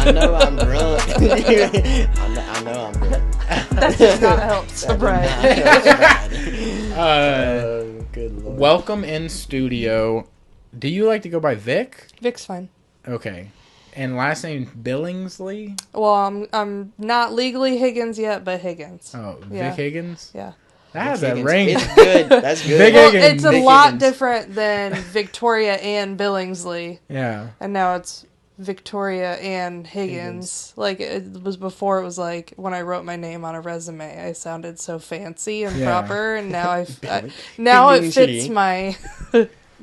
I know I'm drunk. I know I'm drunk. That did not help sobriety. Good Lord. Welcome in studio. Do you like to go by Vic? Vic's fine. Okay. And last name Billingsley? Well, I'm not legally Higgins yet, but Higgins. Oh, Yeah. Vic Higgins? Yeah. That has Higgins. a ring. It's good. That's good. Vic Well, Higgins. it's a Vic lot Higgins. different than Victoria Ann Billingsley, Yeah. and now it's Victoria Ann Higgins. Like, it was before, it was like, when I wrote my name on a resume, I sounded so fancy and Yeah. proper, and now now it Higgins. fits my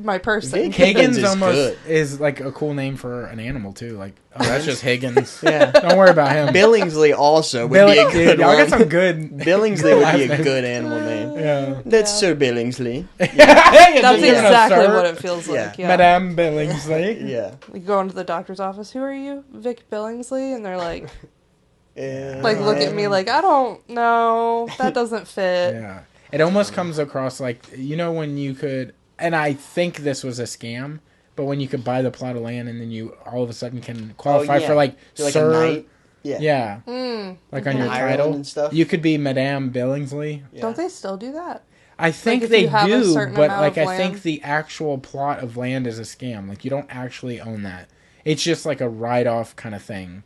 my person. Vic Higgins is almost good. is like a cool name for an animal, too. Like, oh, that's just Higgins. Yeah. Don't worry about him. Billingsley also would be a good Dude, y'all one. got some good... Billingsley would be a last good animal name. Yeah. That's Yeah. Sir Billingsley. That's That's exactly what it feels like. Yeah. Madame Billingsley. Yeah. You go into the doctor's office. Who are you, Vic Billingsley? And they're like, Yeah. look at me like, I don't know. That doesn't fit. Yeah. It almost comes across like, you know, when you could, and I think this was a scam, but when you could buy the plot of land and then you all of a sudden can qualify yeah. for like, So like Sir, a knight. Yeah. yeah, Mm. like on your Ireland title, and stuff. you could be Madame Billingsley. Yeah. Don't they still do that? I think if they you have a do, certain but amount like of I think land? the actual plot of land is a scam. Like you don't actually own that. It's just like a write-off kind of thing.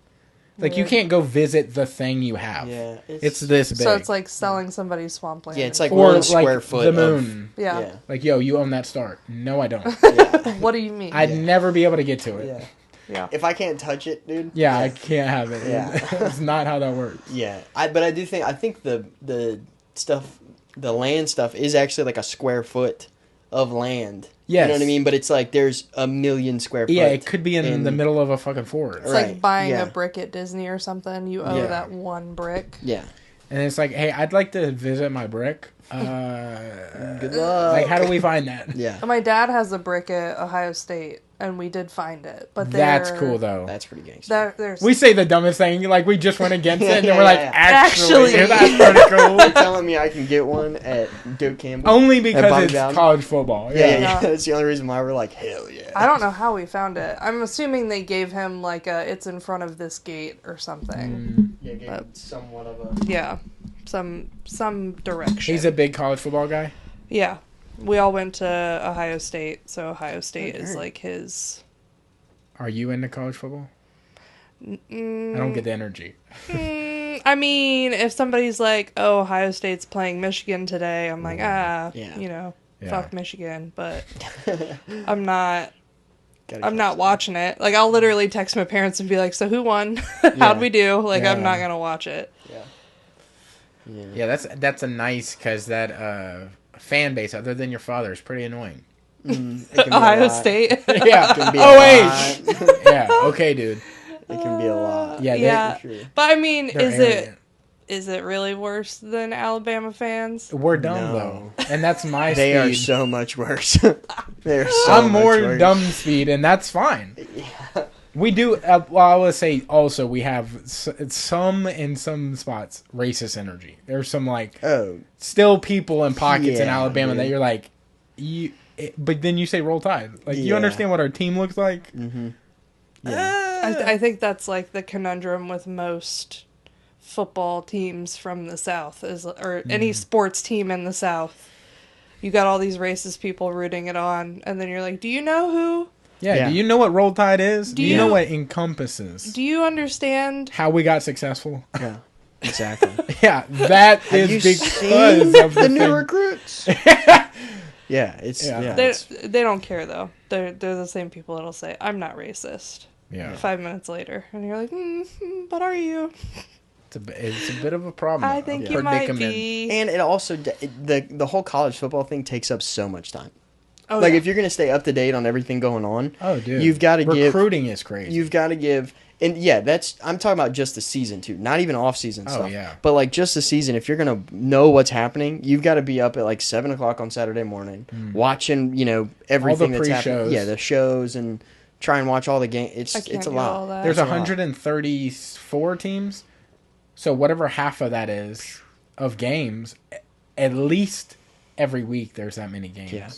Like you Weird. can't go visit the thing you have. Yeah. It's this big. So it's like selling somebody's swampland. Yeah, it's like or 1 like square foot the of- moon. Yeah. Yeah. Like, yo, you own that star. No, I don't. Yeah. What do you mean? I'd Yeah. never be able to get to it. Yeah. Yeah. If I can't touch it, dude. Yeah, I can't have it. Yeah. It's not how that works. Yeah. But I do think the stuff, the land stuff is actually like a square foot of land. Yes. You know what I mean? But it's like there's a million square foot. Yeah, it could be in the middle of a fucking forest. It's Right, like buying yeah. a brick at Disney or something. You owe Yeah. that one brick. Yeah. And it's like, hey, I'd like to visit my brick. Good luck. Like, how do we find that? Yeah. My dad has a brick at Ohio State, and we did find it. But That's they're- cool, though. That's pretty gangster. There's We say the dumbest thing, like we just went against it, and then we're like, Yeah. actually, Actually. that's pretty You're cool. telling me I can get one at Duke Campbell? Only At because Bobby it's Brown? college football. Yeah, Yeah. yeah. That's the only reason why we're like, hell yeah. I don't know how we found it. I'm assuming they gave him like it's in front of this gate or something. Yeah, gave But- it somewhat of a... Yeah, some direction. He's a big college football guy. Yeah, we all went to Ohio State, so Ohio State is Okay. like his. Are you into college football? Mm, I don't get the energy. I mean, if somebody's like, "Oh, Ohio State's playing Michigan today," I'm like, Yeah. Yeah. fuck Michigan. But I'm not Gotta I'm catch not that. watching it. Like, I'll literally text my parents and be like, "So who won? How'd Yeah. we do?" Like, Yeah. I'm not gonna watch it. Yeah. Yeah. Yeah, that's a nice, because that fan base, other than your father, is pretty annoying. It can be a Ohio lot. State. Yeah. It can be a OH! lot. Yeah, okay, dude. It can be a lot. Yeah, they- Yeah. For sure. But I mean, They're is arrogant. it really worse than Alabama fans? We're dumb, No. though. And that's my They speed. are so much worse. They are so I'm much more worse. dumb speed, and that's fine. Yeah. We do, well, I would say also we have in some spots, racist energy. There's some, like, Oh, still people in pockets in Yeah, Alabama that dude. you're like, but then you say roll tide. Like, you Yeah. understand what our team looks like? mm-hmm. Yeah. I think that's like the conundrum with most football teams from the South, or any sports team in the South. You got all these racist people rooting it on, and then you're like, do you know who? Yeah, Yeah. do you know what roll tide is? Do Do you know you- what it encompasses? Do you understand? How we got successful? Yeah. Exactly. Yeah, that Have you is seen because of the new thing. recruits? Yeah, it's Yeah. yeah. They don't care though. They're the same people that'll say, "I'm not racist." Yeah, 5 minutes later, and you're like, "But are you?" it's a bit of a problem. I a think you might predicament. be. And it also the whole college football thing takes up so much time. Oh, Like yeah. if you're gonna stay up to date on everything going on, Oh, dude, you've got to give recruiting is crazy. you've got to give. And yeah, I'm talking about just the season too, not even off season Oh, stuff. yeah. But like just the season, if you're gonna know what's happening, you've got to be up at like 7:00 on Saturday morning, watching everything that's happening. pre-shows. Yeah, the shows and try and watch all the games. I It's can't a do all lot. that. There's That's a lot. 134 teams, so whatever half of that is of games, at least every week there's that many games. Yeah.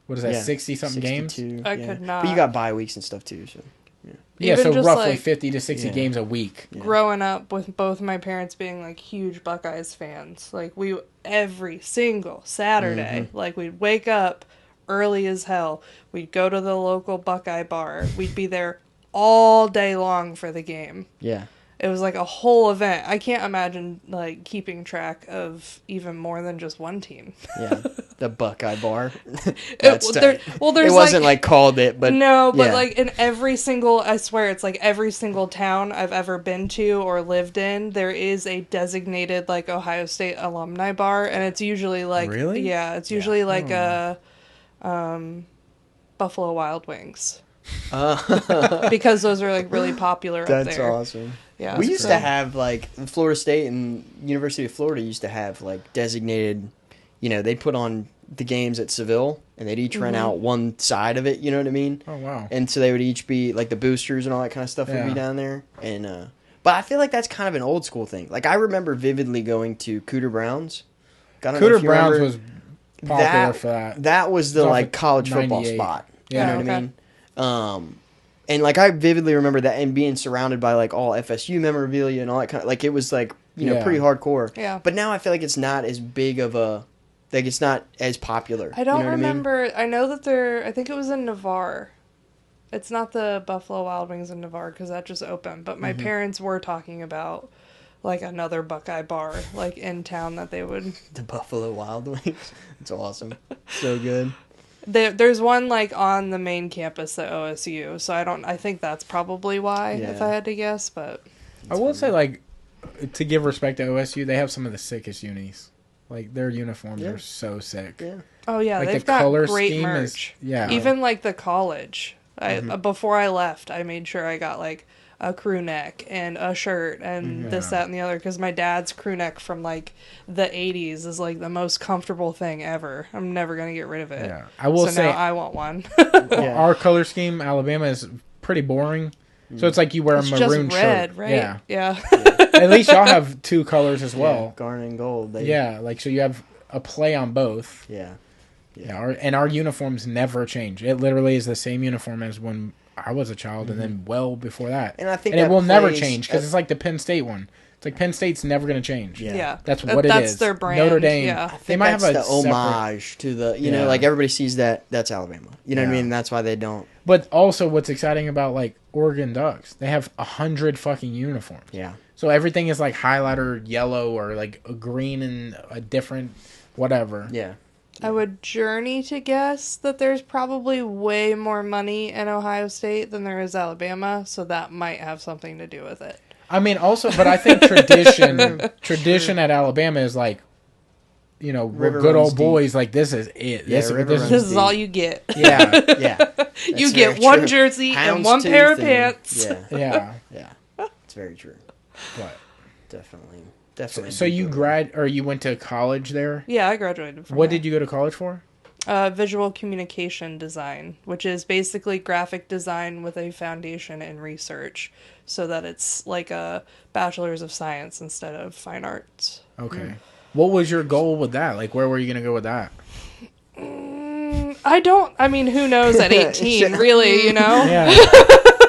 What is that? Yeah, 60 something games. 62, I yeah. could not. But you got bye weeks and stuff too. So Yeah, Even so just, roughly like, 50 to 60 games a week. growing up with both my parents being like huge Buckeyes fans, like we every single Saturday, like we'd wake up early as hell, we'd go to the local Buckeye bar, we'd be there all day long for the game. Yeah. It was like a whole event. I can't imagine like keeping track of even more than just one team. Yeah, the Buckeye Bar. That's tight. There's it wasn't like called it, but no, but like in every single, I swear it's like every single town I've ever been to or lived in, there is a designated like Ohio State alumni bar, and it's usually like it's usually like a Buffalo Wild Wings. Because those are like really popular up there. That's awesome. Yeah, we used to have like Florida State and University of Florida used to have like designated, they'd put on the games at Seville and they'd each rent out one side of it, you know what I mean? Oh wow. And so they would each be like the boosters and all that kind of stuff would be down there. And but I feel like that's kind of an old school thing. Like I remember vividly going to Cooter Browns. Cooter Browns was popular for that. That was the like college football spot. Yeah. You know what I mean? And like I vividly remember that and being surrounded by like all FSU memorabilia and all that kind of like it was like pretty hardcore. Yeah. But now I feel like it's not as big of a like it's not as popular. I don't remember. I know that I think it was in Navarre. It's not the Buffalo Wild Wings in Navarre because that just opened. But my parents were talking about like another Buckeye bar like in town that they would. The Buffalo Wild Wings. It's awesome. So good. There's one like on the main campus at OSU, so I think that's probably why if I had to guess. But I will say like to give respect to OSU, they have some of the sickest unis. Like their uniforms are so sick. Yeah. Oh yeah, like they've the got color great scheme merch. is Even like the college. Before I left, I made sure I got like a crew neck and a shirt and this, that, and the other because my dad's crew neck from like the 80s is like the most comfortable thing ever. I'm never gonna get rid of it. Yeah, I will say now I want one. Our color scheme, Alabama, is pretty boring. So it's like you wear a maroon just red, shirt, right? Yeah. At least y'all have two colors as well. Garnet and gold. Like so you have a play on both. Yeah. Our uniforms never change. It literally is the same uniform as when I was a child, and then well before that. And I think it will never change because it's like the Penn State one. It's like Penn State's never going to change. Yeah. That's what it is. That's their brand. Notre Dame. Yeah. I think that's the homage to the, like everybody sees that's Alabama. You know what I mean? That's why they don't. But also what's exciting about like Oregon Ducks, they have 100 fucking uniforms. Yeah. So everything is like highlighter yellow or like a green and a different whatever. Yeah. I would journey to guess that there's probably way more money in Ohio State than there is Alabama, so that might have something to do with it. I mean, also, but I think tradition at Alabama is like, we're good old boys. Like this is it. Yeah, this is all you get. Yeah, yeah. You get one jersey and one pair of pants. Yeah. It's very true. But definitely. So you you went to college there? Yeah, I graduated from What there. did you go to college for? Visual communication design, which is basically graphic design with a foundation in research, so that it's like a bachelor's of science instead of fine arts. Okay. What was your goal with that? Like, where were you going to go with that? I mean, who knows at 18, really, Yeah.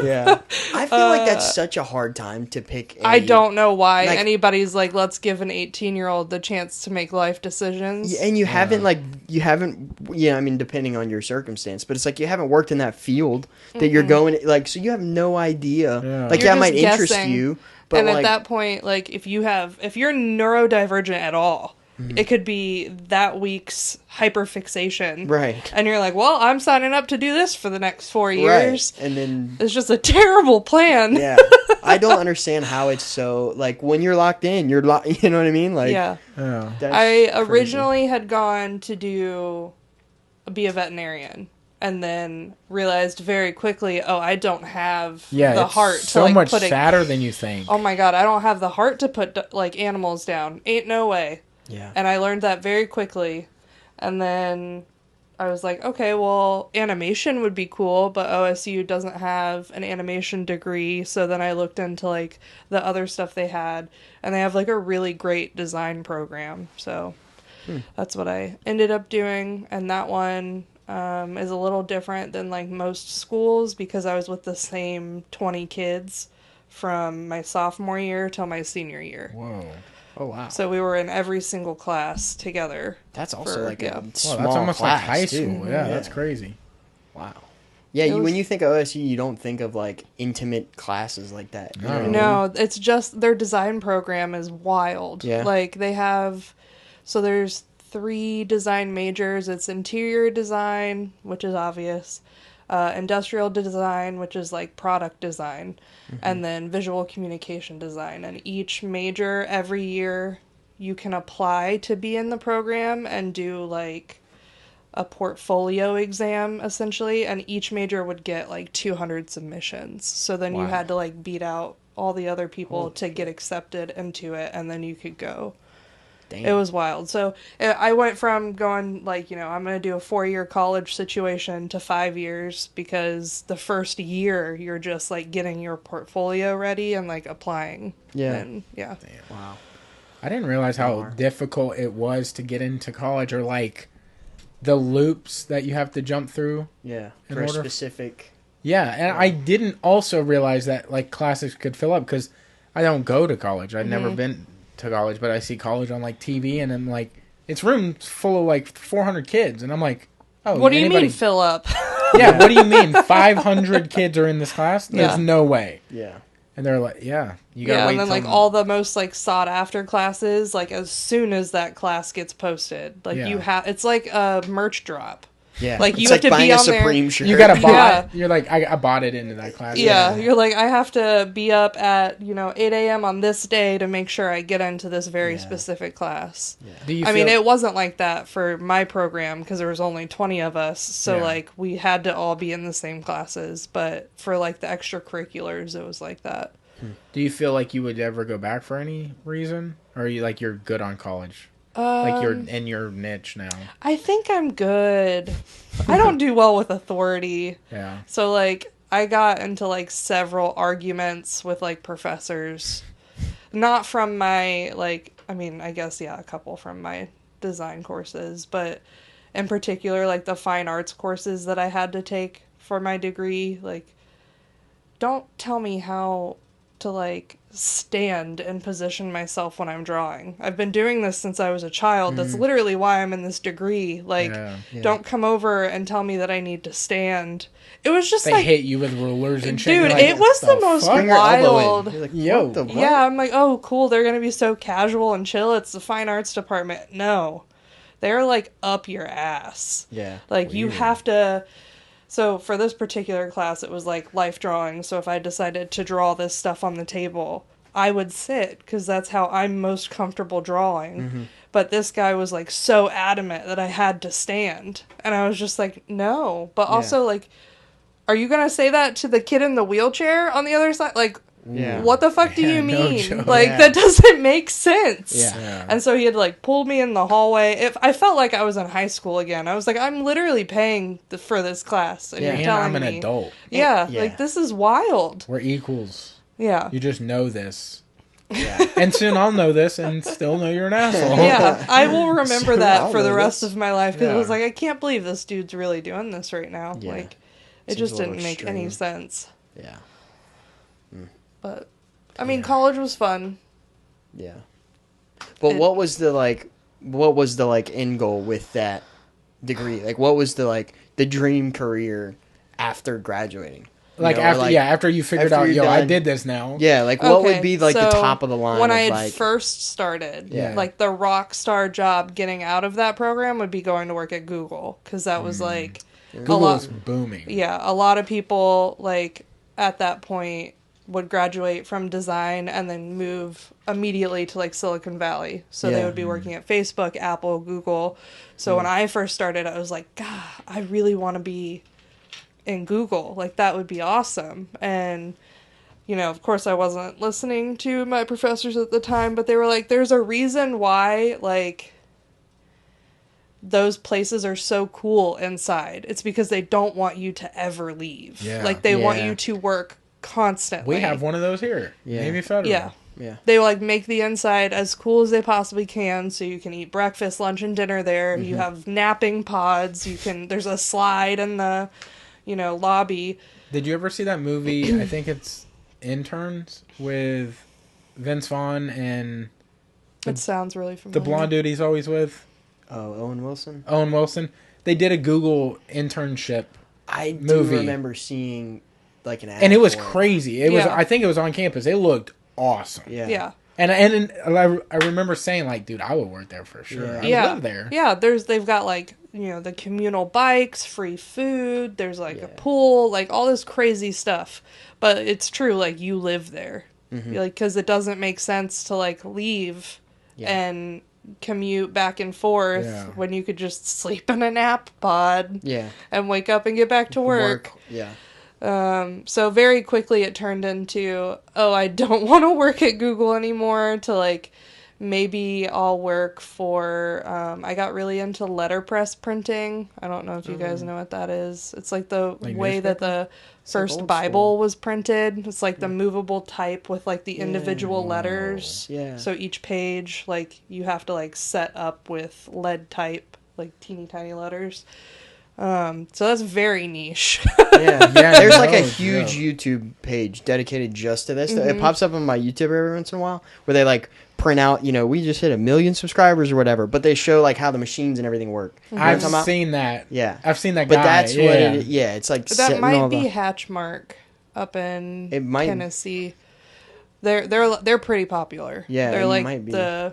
Yeah. I feel like that's such a hard time to pick. I don't know why anybody's like, let's give an 18-year-old the chance to make life decisions. Yeah, and you haven't, I mean, depending on your circumstance, but it's like you haven't worked in that field that you're going, like, so you have no idea. Yeah. Like, You're that might just interest guessing. you. But and at that point, like, if you're neurodivergent at all, it could be that week's hyperfixation. Right. And you're like, well, I'm signing up to do this for the next 4 years. Right. And then it's just a terrible plan. Yeah. I don't understand how it's so, like, when you're locked in, you know what I mean? Like, yeah. That's I originally had gone to be a veterinarian. And then realized very quickly, I don't have the heart to, so much sadder than you think. Oh my God, I don't have the heart to put, like, animals down. Ain't no way. Yeah. And I learned that very quickly. And then I was like, okay, well, animation would be cool, but OSU doesn't have an animation degree. So then I looked into, like, the other stuff they had. And they have, like, a really great design program. So that's what I ended up doing. And that one, is a little different than like most schools because I was with the same 20 kids from my sophomore year till my senior year. Whoa. Oh wow. So we were in every single class together. That's also like a small That's almost class, like high too. school. Yeah, that's crazy. Wow. Yeah, It was- when you think of OSU, you don't think of like intimate classes like that. You know what I mean? No, it's just their design program is wild. Yeah. Like they have, so there's 3 design majors. It's interior design, which is obvious, industrial design, which is like product design, and then visual communication design. And each major, every year, you can apply to be in the program and do like a portfolio exam essentially, and each major would get like 200 submissions. So then you Wow. had to like beat out all the other people to get accepted into it, and then you could go. Damn. It was wild. So I went from going like, I'm going to do a 4-year college situation to 5 years, because the first year you're just like getting your portfolio ready and like applying. Yeah. And yeah. Wow. I didn't realize how difficult it was to get into college, or like the loops that you have to jump through. Yeah. In For a order- specific. Yeah, and I didn't also realize that like classes could fill up, because I don't go to college. I've never been to college, but I see college on like TV, and I'm like, it's rooms full of like 400 kids, and I'm like, oh, What do you mean fill up? Yeah, what do you mean 500 kids are in this class? There's Yeah. no way. Yeah. And they're like, yeah, you gotta Yeah, wait. and then like till- all the most like sought after classes, like as soon as that class gets posted, like Yeah. you have, it's like a merch drop. Yeah. Like, you It's have to be buying a on there. Supreme shirt. you gotta buy. Yeah. You're like, I bought it into that class. Yeah, you're like, I have to be up at 8 a.m. on this day to make sure I get into this very specific class. Do you I mean, feel- it wasn't like that for my program because there was only 20 of us, so Yeah. like we had to all be in the same classes. But for like the extracurriculars, it was like that. Do you feel like you would ever go back for any reason, or are you like you're good on college? Like you're in your niche now. I think I'm good. I don't do well with authority. Yeah. So, like, I got into, like, several arguments with, like, professors. Not from my, like, I mean, I guess, yeah, a couple from my design courses. But in particular, like, the fine arts courses that I had to take for my degree. Like, don't tell me how to, like, stand and position myself when I'm drawing. I've been doing this since I was a child. That's literally why I'm in this degree. Like, Yeah. don't come over and tell me that I need to stand. It was just They like, hit you with rulers and shit. dude, You're like, it was "What the most fuck?" Bring your elbow wild. in. You're like, Yo. what the what? Yeah, I'm like, oh, cool. They're gonna be so casual and chill. It's the fine arts department. No, they're like up your ass. Yeah. Like you have to. So for this particular class, it was like life drawing. So if I decided to draw this stuff on the table, I would sit because that's how I'm most comfortable drawing. But this guy was like so adamant that I had to stand. And I was just like, no. But also like, are you going to say that to the kid in the wheelchair on the other side? Like, Yeah. what the fuck do Yeah, you no mean? joke. Like, Yeah. that doesn't make sense. Yeah. Yeah. And so he had like pulled me in the hallway. I felt like I was in high school again. I was like, I'm literally paying for this class, and Yeah. you're And telling I'm an me, adult. Yeah, Yeah. like this is wild. We're equals. Yeah, You just know this. Yeah. And soon I'll know this and still know you're an asshole. yeah. I will remember So that I'll for the know rest this. of my life because I was Yeah. like, I can't believe this dude's really doing this right now. Yeah. Like, it Seems just a little didn't make any extreme. sense. Yeah. But I mean, college was fun. Yeah. But what was the end goal with that degree? Like what was the dream career after graduating? You Like know, or, after you figured after out, you're I done- did this now. Yeah, like what Okay, would be like the so top of the line when of, I had like first started? Yeah. Like the rock star job getting out of that program would be going to work at Google because that was like a Google lot. is booming. Yeah, a lot of people like at that point would graduate from design and then move immediately to like Silicon Valley. So they Yeah. would be working at Facebook, Apple, Google. So when I first started, I was like, God, I really want to be in Google. Like that would be awesome. And of course I wasn't listening to my professors at the time, but they were like, there's a reason why like those places are so cool inside. It's because they don't want you to ever leave. Yeah. Like they want Yeah. you to work constantly. We have one of those here. Yeah. Navy Federal. Yeah. Yeah. They like make the inside as cool as they possibly can, so you can eat breakfast, lunch, and dinner there. You have napping pods. There's a slide in the, lobby. Did you ever see that movie? I think it's Interns with Vince Vaughn and It sounds really familiar. the blonde dude he's always with. Oh, Owen Wilson. Owen Wilson. They did a Google internship. I do movie. remember seeing like an ad And it was for crazy. It was. I think it was on campus. It looked awesome. Yeah. Yeah. And I remember saying like, dude, I would work there for sure. I would live there. Yeah, they've got like, the communal bikes, free food, there's like a pool, like all this crazy stuff. But it's true, like you live there. Like, because it doesn't make sense to like leave and commute back and forth when you could just sleep in a nap pod and wake up and get back to work. Yeah. So very quickly it turned into, I don't want to work at Google anymore, to like, maybe I'll work for, I got really into letterpress printing. I don't know if you guys know what that is. It's like the way that the first Bible was printed. It's like the movable type with like the individual letters. Yeah. So each page, like you have to like set up with lead type, like teeny tiny letters. So that's very niche. Yeah. There's like a huge YouTube page dedicated just to this. It pops up on my YouTube every once in a while where they like print out, we just hit 1 million subscribers or whatever, but they show like how the machines and everything work. I've seen that. Yeah. I've seen that guy. But that's what it, it's like that might be Hatchmark up in Tennessee. They're pretty popular. Yeah. They're like might be. they're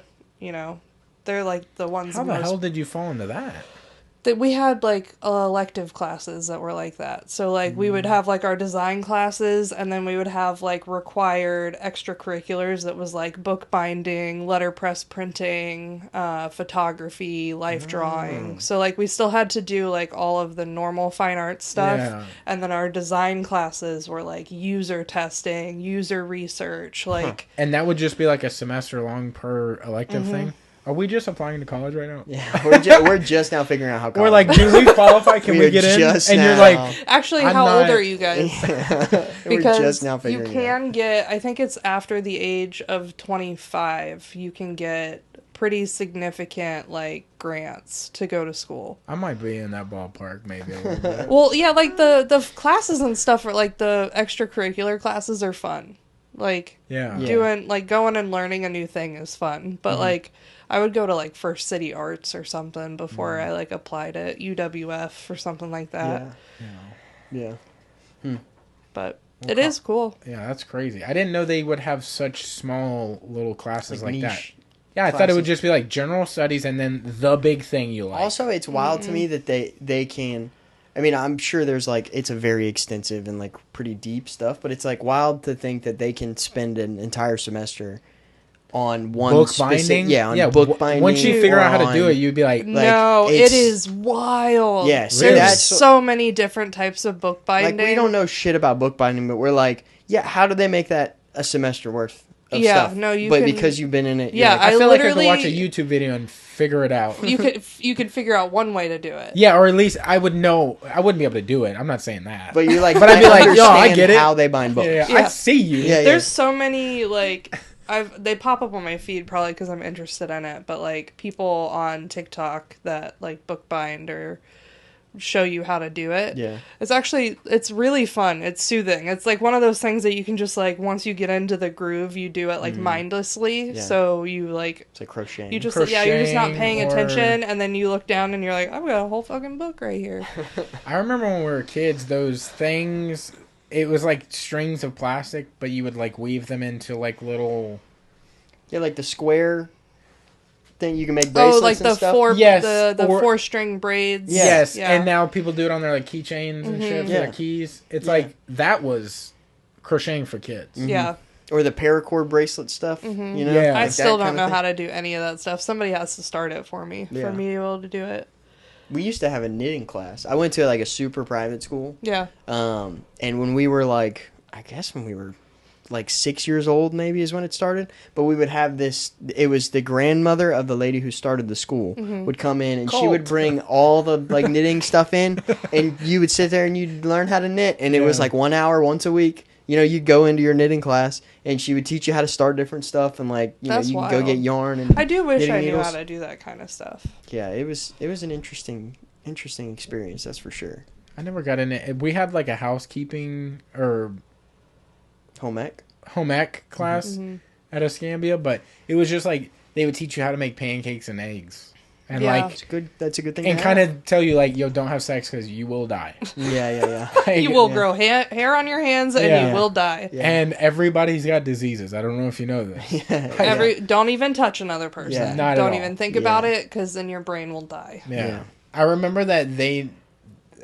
like the ones. How the hell did you fall into that? That we had like elective classes that were like that. So like we would have like our design classes, and then we would have like required extracurriculars that was like bookbinding, letterpress printing, photography, life drawing. So like we still had to do like all of the normal fine arts stuff, and then our design classes were like user testing, user research, like. And that would just be like a semester long per elective thing. Are we just applying to college right now? Yeah, we're just now figuring out how college. We're like, do we qualify? Can we get in? And you're like, actually, how old are you guys? Because we're just now figuring you can get, I think it's after the age of 25, you can get pretty significant like grants to go to school. I might be in that ballpark maybe a little bit. Well, yeah, like the classes and stuff are like the extracurricular classes are fun. Like doing like going and learning a new thing is fun, but like I would go to like First City Arts or something before I like applied at UWF or something like that. Yeah. But it is cool. Yeah, that's crazy. I didn't know they would have such small little classes like that. Yeah, I classes. thought it would just be like general studies and then the big thing you like. Also, it's wild to me that they can. I mean, I'm sure there's like, it's a very extensive and like pretty deep stuff, but it's like wild to think that they can spend an entire semester on one book binding. Book binding. Once you figure out how to do it, you'd be like, no, it is wild. Yes, really? There's so many different types of book binding. Like we don't know shit about book binding, but we're like, how do they make that a semester worth of stuff? No, you. But can, because you've been in it, yeah, like, I feel like I could watch a YouTube video and figure it out. You could figure out one way to do it. Yeah, or at least I would know. I wouldn't be able to do it. I'm not saying that. But you're like, but I'd be like, yo, I get it. How they bind books? Yeah. I see you. Yeah, There's so many like. They pop up on my feed probably because I'm interested in it, but like people on TikTok that like bookbind or show you how to do it. Yeah. It's really fun. It's soothing. It's like one of those things that you can just like, once you get into the groove, you do it like mindlessly. Yeah. So you like, it's like crocheting. You just, you're just not paying attention, and then you look down and you're like, I've got a whole fucking book right here. I remember when we were kids, those things, it was like strings of plastic, but you would like weave them into like little... Yeah, like the square thing you can make bracelets like and the stuff. the 4-string braids. Yes, and now people do it on their like keychains and shit for their keys. It's like, that was crocheting for kids. Yeah. Or the paracord bracelet stuff, you know? Yeah. I still don't know how to do any of that stuff. Somebody has to start it for me, for me to be able to do it. We used to have a knitting class. I went to like a super private school. Yeah. And when we were like, I guess when we were like 6 years old maybe is when it started, but we would have this, it was the grandmother of the lady who started the school would come in, and she would bring all the like knitting stuff in, and you would sit there and you'd learn how to knit, and it was like 1 hour once a week, You know, you'd go into your knitting class, and she would teach you how to start different stuff, and like, you That's know, you wild. could go get yarn and I do wish I knew needles. how to do that kind of stuff. Yeah, it was an interesting experience, that's for sure. I never got in it. We had like a housekeeping or Home ec class at Escambia, but it was just like they would teach you how to make pancakes and eggs. And Yeah. like, that's a good thing. and to kind have. of tell you like, yo, don't have sex because you will die. Yeah. Like, You will grow hair on your hands and Yeah. you will die. Yeah. And everybody's got diseases. I don't know if you know this. Yeah. Don't even touch another person. Yeah. Not at Don't all. even think about it, because then your brain will die. Yeah. I remember that they,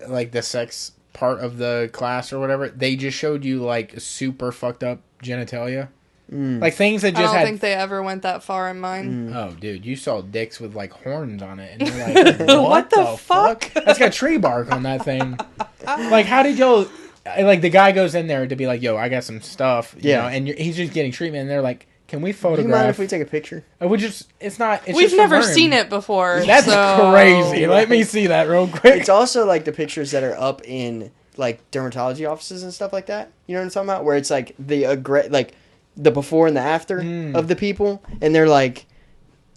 like the sex part of the class or whatever, they just showed you like super fucked up genitalia. Like things that I just don't had... think they ever went that far in mine. Oh, dude, you saw dicks with like horns on it. And you're like, What the fuck? That's got tree bark on that thing. Like, how did y'all... Like, the guy goes in there to be like, yo, I got some stuff. You know, and he's just getting treatment. And they're like, can we Do you photograph? mind if we take a picture? We just... It's not... It's We've just never for seen learning. it before. That's so... crazy. Let me see that real quick. It's also like the pictures that are up in like dermatology offices and stuff like that. You know what I'm talking about? Where it's like the before and the after of the people, and they're like,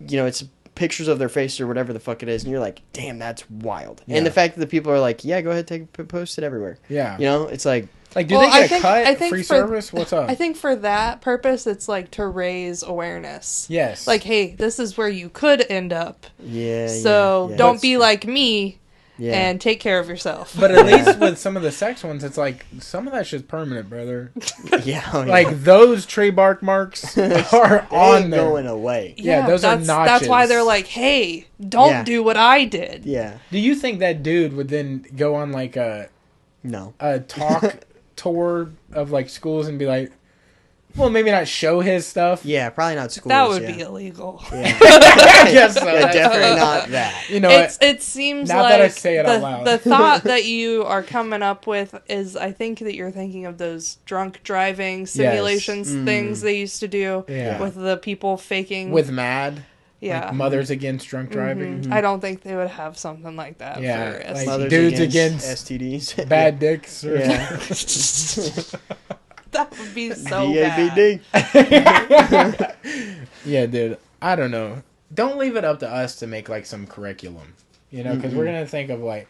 you know, it's pictures of their face or whatever the fuck it is, and you're like, damn, that's wild. Yeah. And the fact that the people are like, yeah, go ahead, post it everywhere. Yeah. You know, it's like, Like, do Well, they I get think- a cut? I think Free for- service? What's up? I think for that purpose, it's like to raise awareness. Yes. Like, hey, this is where you could end up. yeah. So yeah. don't be like me Yeah. and take care of yourself. But at least with some of the sex ones, it's like, some of that shit's permanent, brother. yeah, oh, yeah. Like, those tree bark marks are They on ain't there. going away. Yeah, those are that's notches. why they're like, hey, don't Yeah. do what I did. Yeah. Do you think that dude would then go on, like, a No. talk tour of, like, schools and be like, well, maybe not show his stuff? Yeah, probably not schools. That would yeah. be illegal. Yeah. I guess so. Yeah, definitely not that. You know, It seems now like that I say it out loud. the thought that you are coming up with is, I think that you're thinking of those drunk driving simulations things they used to do Yeah. with the people faking. with MAD, yeah. like Mothers Against Drunk Driving. I don't think they would have something like that Yeah, for like- STDs. Mothers Dudes against STDs. Bad dicks. Or Yeah. That would be so DABD. bad. Yeah, dude. I don't know. Don't leave it up to us to make, like, some curriculum. You know, because we're going to think of, like...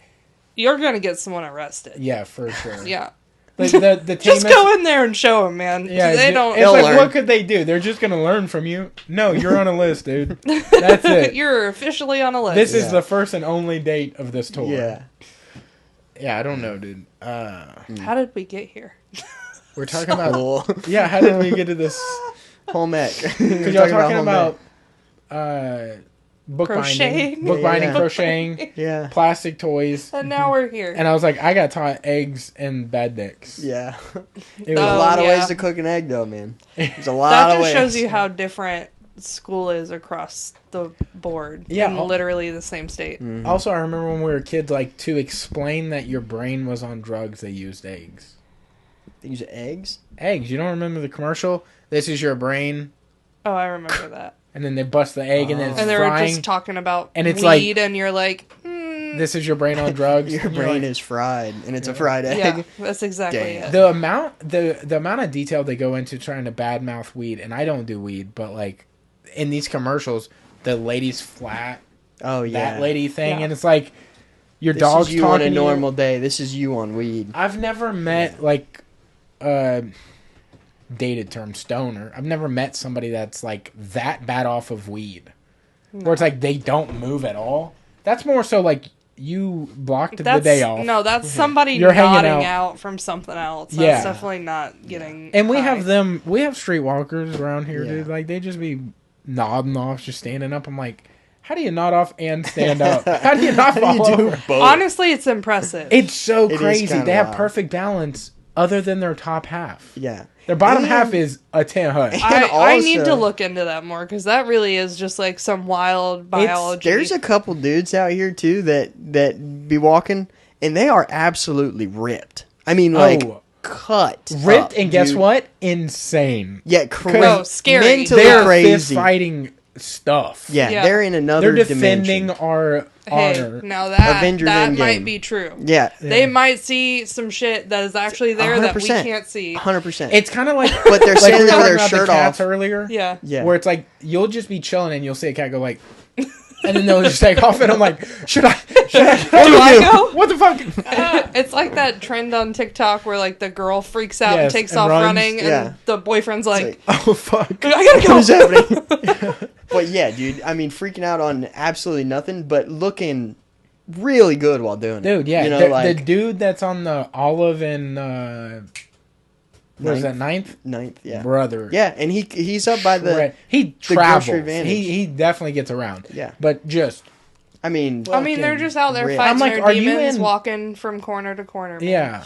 You're gonna get someone arrested. Yeah, for sure. Yeah. Like, the Just tamest- go in there and show them, man. Yeah, They it's don't. like, learn. what could they do? They're just going to learn from you. No, you're on a list, dude. That's it. You're officially on a list. This is Yeah. the first and only date of this tour. Yeah. Yeah, I don't know, dude. How did we get here? We're talking about... Cool. Yeah, how did we get to this? Home ec. Because y'all talking home about Crocheting. bookbinding, Yeah. crocheting, ec. Yeah. plastic toys. And now we're here. And I was like, I got taught eggs and bad dicks. Yeah. It There's was a Oh, lot of yeah. ways to cook an egg, though, man. There's a lot That of just ways. shows you how different school is across the board. Yeah. In literally the same state. Also, I remember when we were kids, like, to explain that your brain was on drugs, they used eggs. They use eggs? Eggs. You don't remember the commercial? This is your brain. Oh, I remember that. And then they bust the egg and then it's And they were frying. just talking about And it's weed, and you're like, This is your brain on drugs. Your And you're brain like, is fried, and it's a fried egg. yeah, that's exactly Damn. it. The amount of detail they go into trying to badmouth weed, and I don't do weed, but like in these commercials, the lady's flat, Oh, yeah. that lady thing, Yeah. and it's like your This dog's is you talking on a to you. normal day. This is you on weed. I've never met like dated term stoner. I've never met somebody that's like that bad off of weed. Where it's like they don't move at all. That's more so like you blocked the day off. No, that's somebody You're hanging nodding out. out from something else. Yeah. That's definitely not getting. And we high. have streetwalkers around here, Yeah. dude. Like they just be nodding off, just standing up. I'm like, how do you nod off and stand up? How do you not How do fall you do over? both? Honestly, it's impressive. It's so It is crazy. kinda They have wild. perfect balance other than their top half. Yeah. Their bottom And- half is a 10 hut. I need to also- look into that more, because that really is just like some wild biology. There's a couple dudes out here too that be walking, and they are absolutely ripped. I mean, like cut, ripped, up, and guess dude. what? Insane. Yeah, Oh, scary. Mentally They're crazy. fist fighting stuff. Yeah, they're in another They're defending dimension. our honor. Now that Avengers that Endgame. might be true. Yeah. They might see some shit that is actually there that we 100%. can't see. 100%. It's kind of like, but they're like standing we were there with talking their about shirt the cats off. earlier. Yeah. Yeah. Where it's like you'll just be chilling and you'll see a cat go like, and then they'll just take off, and I'm like, should I Do I go? What the fuck? It's like that trend on TikTok where like the girl freaks out and Yes, takes and off runs. running, and Yeah. the boyfriend's like, Oh fuck! I gotta go. What's happening? But yeah, dude. I mean, freaking out on absolutely nothing, but looking really good while doing it. Dude, yeah, You know, the like dude that's on the Olive and what is that, ninth? Yeah. Brother. Yeah, and he's up by the. he grocery travels. advantage. He definitely gets around. Yeah. But just I mean, they're just out there rip. fighting I'm like, their are you demons, in- walking from corner to corner. Man. yeah.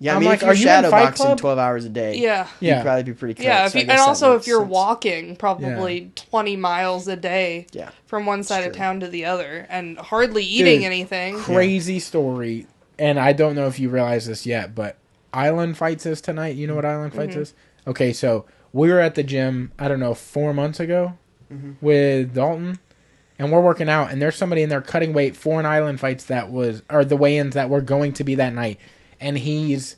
Yeah, I I'm mean, like, if you're are you in Fight shadowboxing Club? 12 hours a day, Yeah. Yeah. you'd probably be pretty cut. Yeah, so I and guess that also if makes you're sense. walking probably 20 miles a day Yeah. from one side of true. town to the other and hardly eating Dude, anything. Crazy story, and I don't know if you realize this yet, but Island Fights is tonight. You know what Island Fights is? Okay, so we were at the gym, I don't know, 4 months ago with Dalton, and we're working out, and there's somebody in there cutting weight for an Island Fights or the weigh-ins that were going to be that night, and he's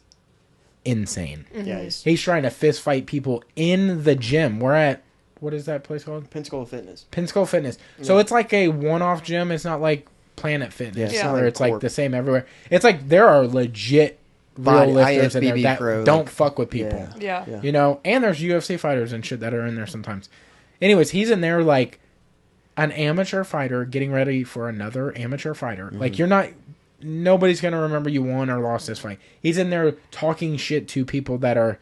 insane. Yeah, He's trying to fist fight people in the gym. We're at, what is that place called? Pensacola Fitness. Pensacola Fitness. So it's like a one-off gym. It's not like Planet Fitness, Yeah, it's not where like it's like Corp. the same everywhere. It's like there are legit real lifters in there IFBB that pro, don't like- fuck with people. Yeah. Yeah. You know, and there's UFC fighters and shit that are in there sometimes. Anyways, he's in there like an amateur fighter getting ready for another amateur fighter. Like nobody's gonna remember you won or lost this fight. He's in there talking shit to people that are,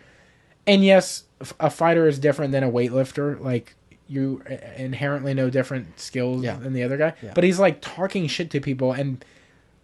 and yes, a fighter is different than a weightlifter. Like you inherently know different skills than the other guy. Yeah. But he's like talking shit to people, and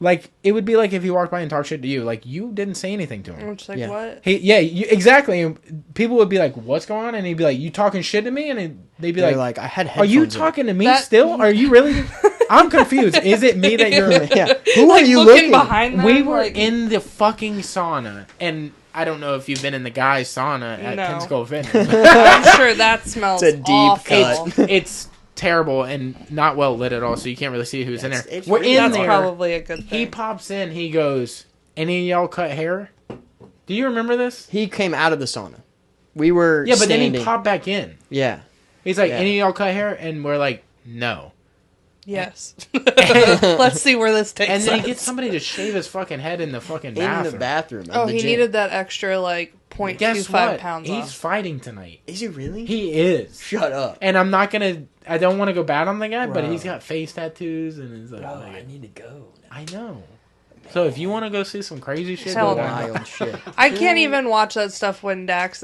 like it would be like if he walked by and talked shit to you. Like you didn't say anything to him. I'm just like, Yeah. what? Exactly. And people would be like, "What's going on?" And he'd be like, "You talking shit to me?" And they'd be They're like, I had "Are headphones you in." talking to me That- still? Are you really?" I'm confused. Is it me that you're? Yeah. Who Like are you looking looking behind them? We were like, in the fucking sauna, and I don't know if you've been in the guys' sauna at No. Pensacola Fitness. I'm sure that smells It's a deep awful. cut. It's terrible and not well lit at all, so you can't really see who's in there. It's We're really in That's there. probably a good He thing. pops in. He goes, "Any of y'all cut hair?" Do you remember this? He came out of the sauna. We were Yeah, but standing. then he popped back in. Yeah. He's like, Yeah. "Any of y'all cut hair?" And we're like, "No." Yes. Let's see where this takes And then he us. gets somebody to shave his fucking head in the fucking In bathroom. the bathroom. Oh, of the he gym. needed that extra, like, Guess 0.25 what? pounds He's off. fighting tonight. Is he really? He is. Shut up. And I'm not gonna. I don't want to go bad on the guy, but Bro. he's got face tattoos and is like. Bro, I need to go. I know. So if you want to go see some crazy shit, Hell go no. down. Wild shit. I can't even watch that stuff when Dax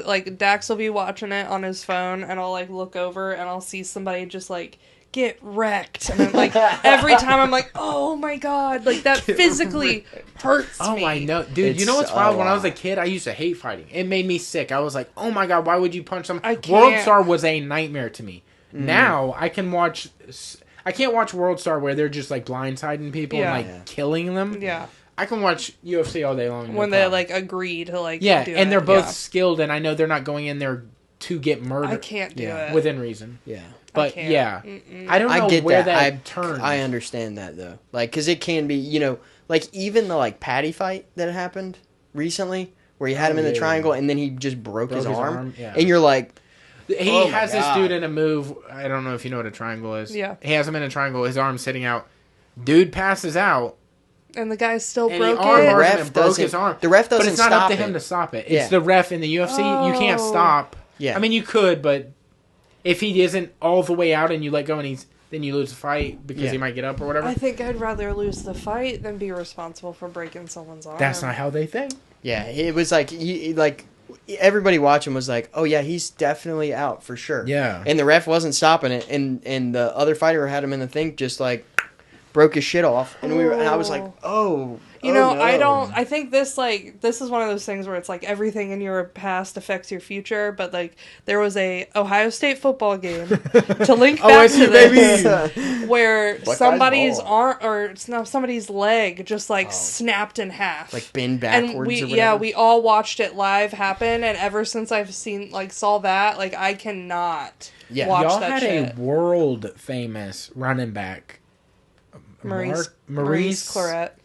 will be watching it on his phone, and I'll like look over and I'll see somebody just like get wrecked, and I'm like every time I'm like, oh my god, like that physically hurts me. Oh, I know, dude. You know what's It's wild? a When I was a lot. kid, I used to hate fighting. It made me sick. I was like, oh my god, why would you punch someone? I can't. World Star was a nightmare to me. Now I can watch. I can't watch World Star where they're just like blindsiding people Yeah. and like killing them. Yeah, I can watch UFC all day long. no when they problem. like agree to like yeah, do and they're it. both Yeah. skilled, and I know they're not going in there to get murdered. I can't do Yeah. it. Within reason. Yeah. But can't. yeah, I don't know I get where that. turns. I understand that though. Like, cause it can be, you know, like even the like Patty fight that happened recently, where he had him in the yeah. triangle and then he just broke his arm, yeah. and you're like, He Oh my has this God. dude in a move. I don't know if you know what a triangle is. Yeah. He has him in a triangle. His arm's sitting out. Dude passes out. And the guy still And broke the arm it. hurt Ref him and broke doesn't- his arm. the ref But doesn't it's not up stop to him it. to stop it. It's Yeah. the ref in the UFC. You can't Oh. stop. Yeah. I mean, you could, but if he isn't all the way out and you let go and then you lose the fight because Yeah. he might get up or whatever. I think I'd rather lose the fight than be responsible for breaking someone's arm. That's not how they think. yeah, it was like, everybody watching was like, oh yeah, he's definitely out for sure. Yeah. And the ref wasn't stopping it, and the other fighter who had him in the thing just like broke his shit off, and and I was like, oh. You know, no. I think this is one of those things where it's like everything in your past affects your future, but like there was a Ohio State football game to link back to this where somebody's arm or somebody's leg just like snapped in half. Like bend backwards and or whatever. we all watched it live happen, and ever since I've saw that, like I cannot watch Y'all that had shit. a world famous running back. Maurice Claret.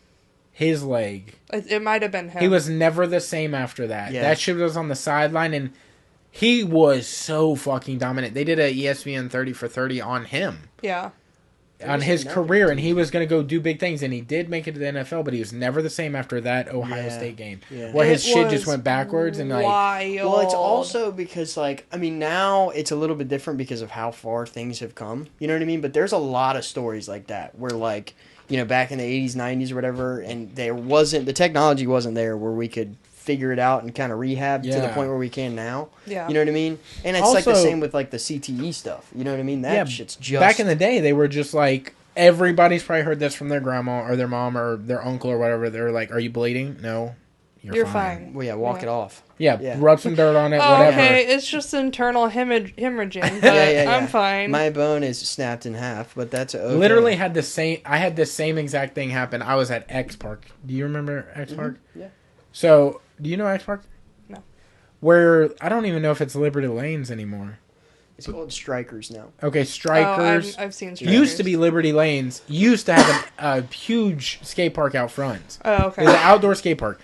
His leg. It might have been him. He was never the same after that. Yeah. That shit was on the sideline, and he was so fucking dominant. They did a ESPN 30 for 30 on him. Yeah. On his career, and he was going to go do big things, and he did make it to the NFL, but he was never the same after that Ohio State game. Yeah. Where his shit just went backwards and like... Wild. Well, it's also because, like, I mean, now it's a little bit different because of how far things have come. You know what I mean? But there's a lot of stories like that where, like, you know, back in the 80s, 90s or whatever, and the technology wasn't there where we could figure it out and kind of rehab to the point where we can now. Yeah. You know what I mean? And it's also, like the same with like the CTE stuff. You know what I mean? That shit's just... Back in the day, they were just like, everybody's probably heard this from their grandma or their mom or their uncle or whatever. They're like, are you bleeding? No. You're fine. Well, walk it off. Yeah, rub some dirt on it, whatever. Okay, it's just internal hemorrhaging, but I'm fine. My bone is snapped in half, but that's okay. Literally had the same... I had the same exact thing happen. I was at X Park. Do you remember X Park? Yeah. So, do you know X Park? No. Where, I don't even know if it's Liberty Lanes anymore. It's called Strikers now. Okay, Strikers. I've seen Strikers. Used to be Liberty Lanes. Used to have a huge skate park out front. Oh, okay. It was an outdoor skate park.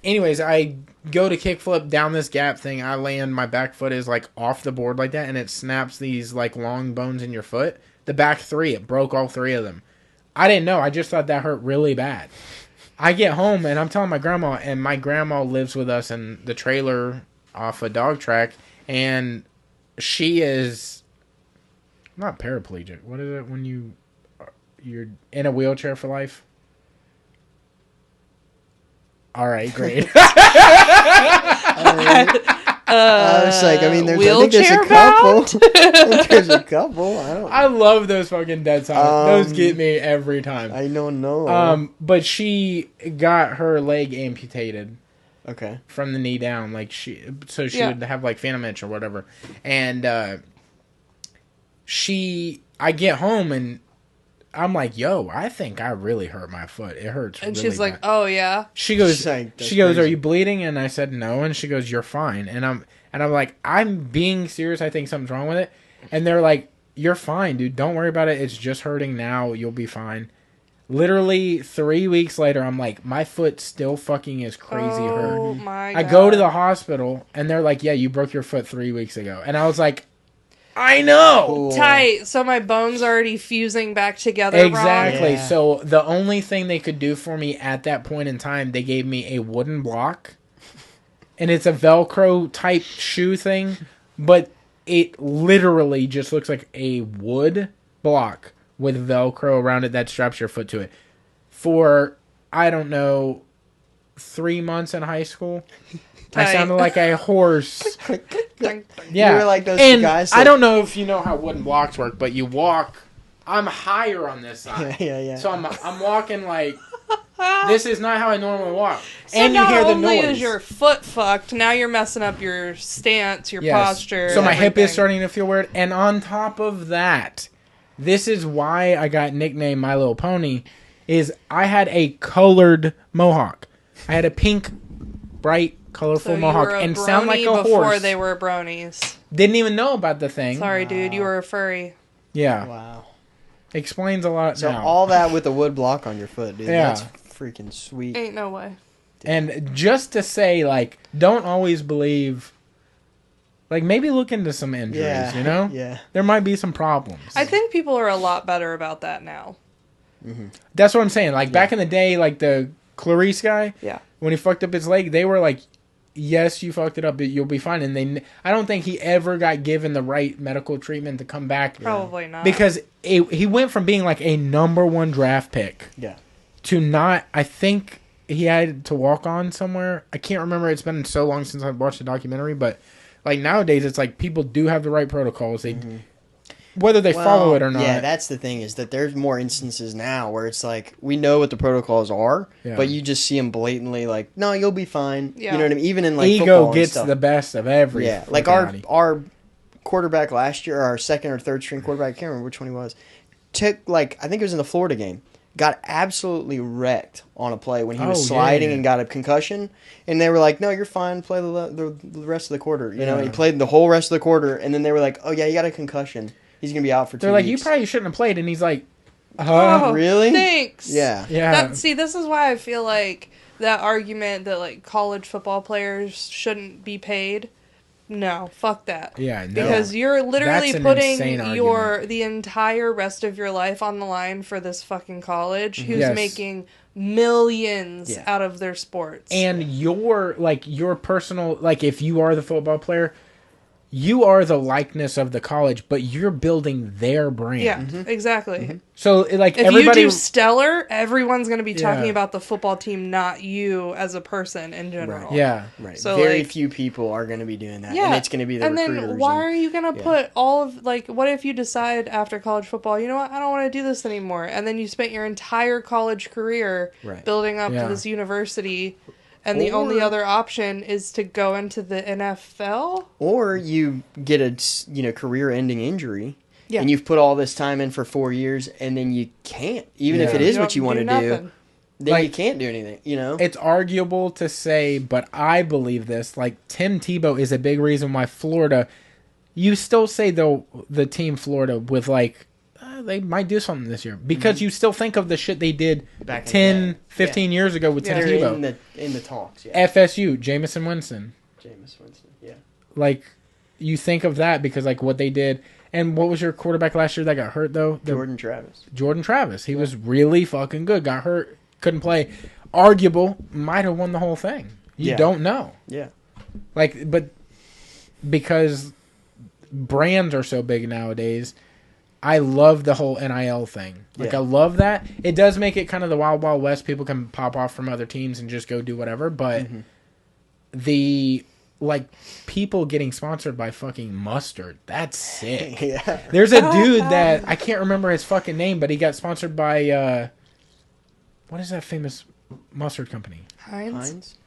Anyways, I go to kickflip down this gap thing. I land, my back foot is like off the board like that, and it snaps these like long bones in your foot. The back three, it broke all three of them. I didn't know. I just thought that hurt really bad. I get home, and I'm telling my grandma, and my grandma lives with us in the trailer off a dog track, and she is not paraplegic. What is it when you're in a wheelchair for life? All right, great. I was like, I mean, there's a couple. There's a couple. I love those fucking dead songs. Those get me every time. I don't know. But she got her leg amputated. Okay. From the knee down, like she would have like phantom itch or whatever, and I get home and I'm like, yo, I think I really hurt my foot. It hurts. And really she's like, bad. oh yeah. She goes, are you bleeding? And I said no, and she goes, you're fine. And I'm like, I'm being serious. I think something's wrong with it. And they're like, you're fine, dude. Don't worry about it. It's just hurting now. You'll be fine. Literally 3 weeks later, I'm like, my foot still fucking is crazy hurt. Oh my God. I go to the hospital, and they're like, yeah, you broke your foot 3 weeks ago. And I was like, I know! Cool. Tight. So my bone's already fusing back together. Exactly. Yeah. So the only thing they could do for me at that point in time, they gave me a wooden block. And it's a Velcro type shoe thing, but it literally just looks like a wood block with Velcro around it that straps your foot to it. For, I don't know, 3 months in high school, I sounded like a horse. Yeah. You were like those guys. I don't know if you know how wooden blocks work, but you walk. I'm higher on this side. Yeah. So I'm walking like, this is not how I normally walk. So and you hear the noise. Not only is your foot fucked, now you're messing up your stance, your posture. So my hip is starting to feel weird. And on top of that, this is why I got nicknamed My Little Pony, is I had a colored mohawk. I had a pink, bright, colorful mohawk and sound like a horse. Before they were bronies. Didn't even know about the thing. Sorry, dude, you were a furry. Yeah. Wow. Explains a lot so now. So all that with a wood block on your foot, dude. Yeah. That's freaking sweet. Ain't no way. Dude. And just to say, like, don't always believe... Like, maybe look into some injuries, you know? Yeah. There might be some problems. I think people are a lot better about that now. Mm-hmm. That's what I'm saying. Like, back in the day, like, the Clarice guy, when he fucked up his leg, they were like, yes, you fucked it up, but you'll be fine. And I don't think he ever got given the right medical treatment to come back. Probably not. Because he went from being, like, a #1 draft pick to not... I think he had to walk on somewhere. I can't remember. It's been so long since I've watched the documentary, but... Like, nowadays, it's like people do have the right protocols. They whether they follow it or not. Yeah, that's the thing, is that there's more instances now where it's like, we know what the protocols are, but you just see them blatantly like, no, you'll be fine. Yeah. You know what I mean? Even in like ego football gets and stuff. the best of every. Yeah, like our quarterback last year, our second or third string quarterback, I can't remember which one he was, took like, I think it was in the Florida game, got absolutely wrecked on a play when he was sliding and got a concussion, and they were like, no, you're fine, play the rest of the quarter. You know, he played the whole rest of the quarter, and then they were like, oh yeah, you got a concussion. He's going to be out for 2 weeks. They're like, you probably shouldn't have played, and he's like, really? Thanks. Yeah. See, this is why I feel like that argument that like college football players shouldn't be paid. No, fuck that. Yeah, no. Because you're literally That's an putting insane argument. the entire rest of your life on the line for this fucking college who's Yes. making millions out of their sports. And your personal, like, if you are the football player, you are the likeness of the college, but you're building their brand. Yeah, exactly. So, like, If everybody... you do stellar, everyone's going to be talking about the football team, not you as a person in general. Right. Yeah. Right. So, very like, few people are going to be doing that, yeah. and it's going to be the recruiters. And then why are you going to put all of, like, what if you decide after college football, you know what, I don't want to do this anymore, and then you spent your entire college career building up to this university, and the only other option is to go into the NFL? Or you get a career-ending injury, Yeah. and you've put all this time in for 4 years, and then you can't. Even if it is what you want to do, then you can't do anything, you know? It's arguable to say, but I believe this. Like, Tim Tebow is a big reason why Florida... You still say, though, the team Florida with, like... they might do something this year. Because you still think of the shit they did back 10, 15 years ago with Tim Tebow. In the talks, yeah. FSU, Jameis Winston. Yeah. Like, you think of that because, like, what they did... And what was your quarterback last year that got hurt, though? Jordan Travis. He was really fucking good. Got hurt. Couldn't play. Arguable. Might have won the whole thing. You don't know. Yeah. Like, but because brands are so big nowadays, I love the whole NIL thing. Like, I love that. It does make it kind of the Wild Wild West. People can pop off from other teams and just go do whatever. But the... Like, people getting sponsored by fucking mustard. That's sick. Yeah. There's a dude that... I can't remember his fucking name, but he got sponsored by... what is that famous mustard company? Heinz?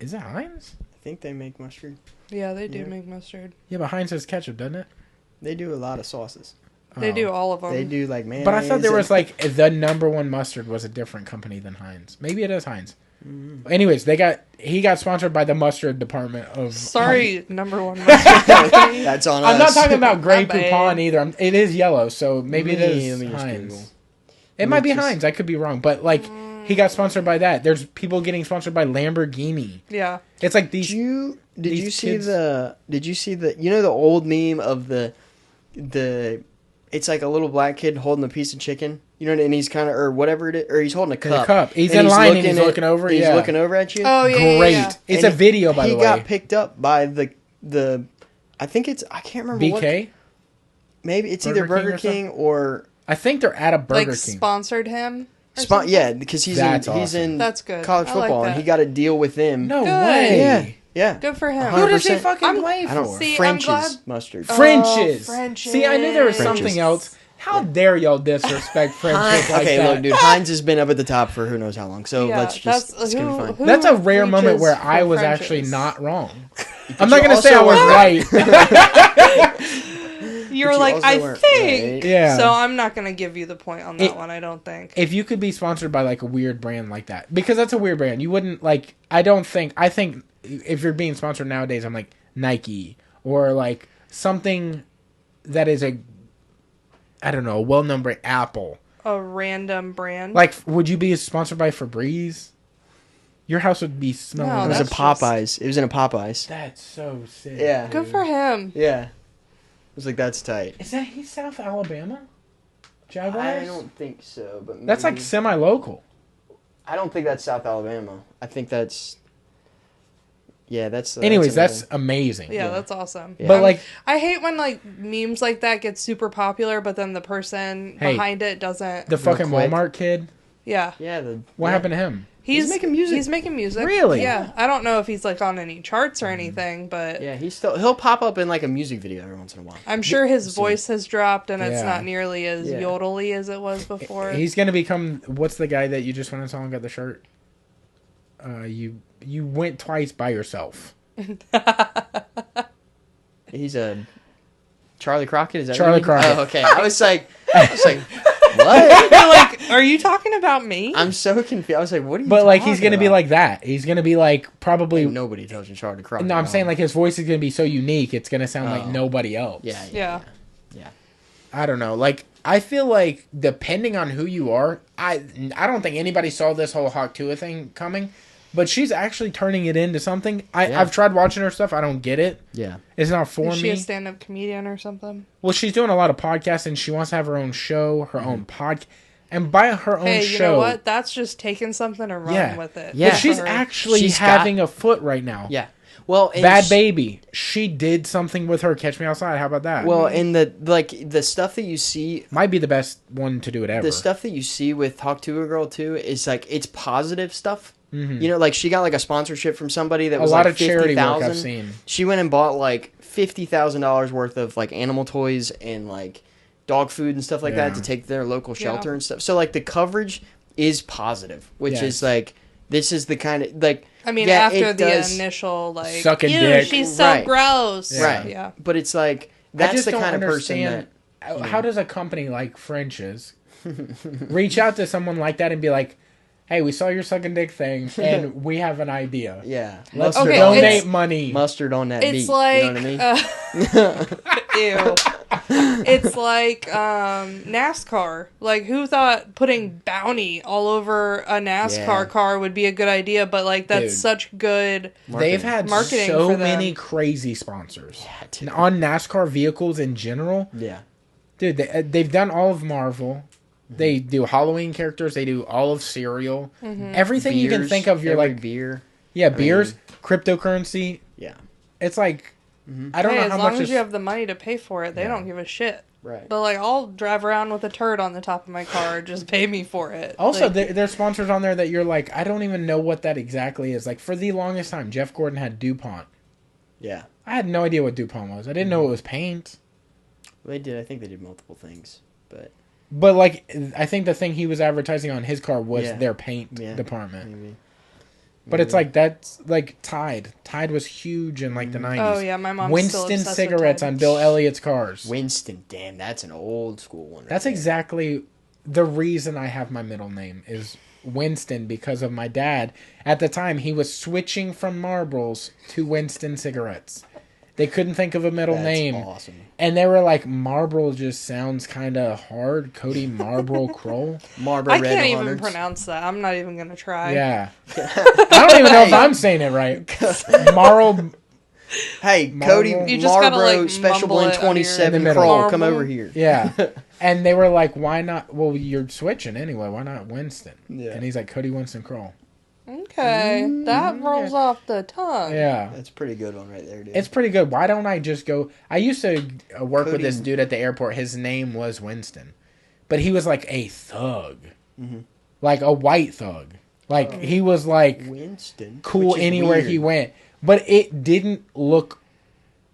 Is it Heinz? I think they make mustard. Yeah, they do make mustard. Yeah, but Heinz has ketchup, doesn't it? They do a lot of sauces. They do all of them. They do, like, mayonnaise. But I thought there was, like... The number one mustard was a different company than Heinz. Maybe it is Heinz. Anyways, he got sponsored by the mustard department of... Sorry, number one mustard company. That's on us. I'm not talking about Grey My bad. Poupon either. It is yellow, so maybe it is Let me Heinz. It might be Heinz. I could be wrong. But, like, he got sponsored by that. There's people getting sponsored by Lamborghini. Yeah. It's like these... Did you see the... You know the old meme of the... It's like a little black kid holding a piece of chicken. You know, and he's kind of... Or whatever it is. Or he's holding a cup. He's in line and he's looking over. He's looking over at you. Oh, yeah. Great. Yeah. It's a video, by the way. He got picked up by the... I think it's... I can't remember BK? what... Maybe it's either Burger King or... I think they're at a Burger King. Sponsored him? Yeah, because he's in That's good. college I like football, that. and he got a deal with them. No Good. way. Yeah. Good for him. 100%. Who does he fucking play for? I don't know. See, I'm French's glad- mustard. French's. French's. See, I knew there was French's. something else. How dare y'all disrespect French's like Okay, that? look, dude. Heinz has been up at the top for who knows how long, so Yeah, it's gonna be fine. That's a rare moment reaches where for I was French's? actually not wrong. I'm not going to say I also was weren't right. You're you like, also I weren't think. right. Yeah. So I'm not going to give you the point on that one, I don't think. If you could be sponsored by like a weird brand like that, because that's a weird brand, you wouldn't like. I think if you're being sponsored nowadays, I'm like Nike or like something that is a well-known brand, Apple. A random brand. Like, would you be sponsored by Febreze? Your house would be smelling. No, It was a that's Popeyes. It was in a Popeyes. That's so sick. Yeah. Good for him. Yeah. I was like, that's tight. Is that he's South Alabama? Jaguars? I don't think so, but That's like maybe. semi-local. I don't think that's South Alabama. I think that's. Yeah, that's. Anyways, that's that's amazing. Yeah, that's awesome. Yeah. But like, I hate when like memes like that get super popular, but then the person Hey, behind it doesn't. the fucking quick. Walmart kid. Yeah. Yeah. What happened to him? He's making music. He's making music. Really? Yeah. I don't know if he's like on any charts or anything, but Yeah, he'll pop up in like a music video every once in a while. I'm sure his voice has dropped and it's Yeah. not nearly as yodely as it was before. He's gonna become. What's the guy that you just went and saw and got the shirt? You went twice by yourself. He's a Charlie Crockett. Is that Charlie what you mean? Crockett. Oh, okay. I was like, what? You're like, are you talking about me? I'm so confused. I was like, what are you? But like, he's talking gonna be about? like that. He's gonna be like probably. Ain't nobody tells you Charlie Crockett. No, I'm saying like his voice is gonna be so unique. It's gonna sound like nobody else. Yeah. I don't know. Like, I feel like depending on who you are, I don't think anybody saw this whole Hawk Tuah thing coming. But she's actually turning it into something. I've tried watching her stuff. I don't get it. Yeah. It's not for me. Is she a stand-up comedian or something? Well, she's doing a lot of podcasts, and she wants to have her own show, her own podcast. And by her own Hey, show... you know what? That's just taking something and running with it. Yeah. But she's actually having a foot right now. Yeah. Well, Bad Baby. She did something with her Catch Me Outside. How about that? Well, and the stuff that you see... Might be the best one to do it ever. The stuff that you see with Hawk Tuah Girl, too, is like, it's positive stuff. Mm-hmm. You know, like she got like a sponsorship from somebody that was a lot like of charity work 50,000. I've seen. She went and bought like $50,000 worth of like animal toys and like dog food and stuff like that to take to their local shelter and stuff. So like the coverage is positive, which is like, this is the kind of like. I mean, after the initial like, sucking dick, she's so gross, right? Yeah, but it's like that's the kind of person that. How does a company like French's reach out to someone like that and be like, hey, we saw your sucking dick thing, and we have an idea. Yeah. Let's donate money. Mustard on that beat. It's like, you know what I mean? Ew. It's like NASCAR. Like, who thought putting bounty all over a NASCAR car would be a good idea? But like, that's such good. They've had marketing so for them. many crazy sponsors on NASCAR vehicles in general. Yeah. Dude, they've done all of Marvel. They do Halloween characters. They do all of cereal. Mm-hmm. Everything beers, you can think of. You're like beer. Yeah, beers, cryptocurrency. Yeah, it's like I don't know how as much. Long as you have the money to pay for it, they don't give a shit. Right. But like, I'll drive around with a turd on the top of my car. Just pay me for it. Also, like, there's sponsors on there that you're like, I don't even know what that exactly is. Like for the longest time, Jeff Gordon had DuPont. Yeah. I had no idea what DuPont was. I didn't know it was paint. Well, they did. I think they did multiple things, But like, I think the thing he was advertising on his car was their paint department. Maybe. But it's like that's like Tide. Tide was huge in like the 90s. Oh yeah, my mom's Winston still cigarettes on Bill Elliott's cars. Winston, damn, that's an old school one. That's exactly the reason I have my middle name is Winston, because of my dad. At the time, he was switching from Marlboros to Winston cigarettes. They couldn't think of a middle name. Awesome. And they were like, Marlboro just sounds kind of hard. Cody Marlboro Kroll. Marlboro I Red can't even 100s. pronounce that. I'm not even going to try. Yeah. I don't even know if I'm saying it right. Hey, Cody You just gotta, Marlboro like, Special mumble Blend it 27 under your- Kroll, come over here. Yeah. And they were like, why not? Well, you're switching anyway. Why not Winston? Yeah. And he's like, Cody Winston Kroll. Okay, that rolls off the tongue. Yeah. That's a pretty good one right there, dude. It's pretty good. Why don't I just go? I used to work with Cody- this dude at the airport. His name was Winston. But he was like a thug. Mm-hmm. Like a white thug. Like he was like Winston. cool anywhere he went. But it didn't look,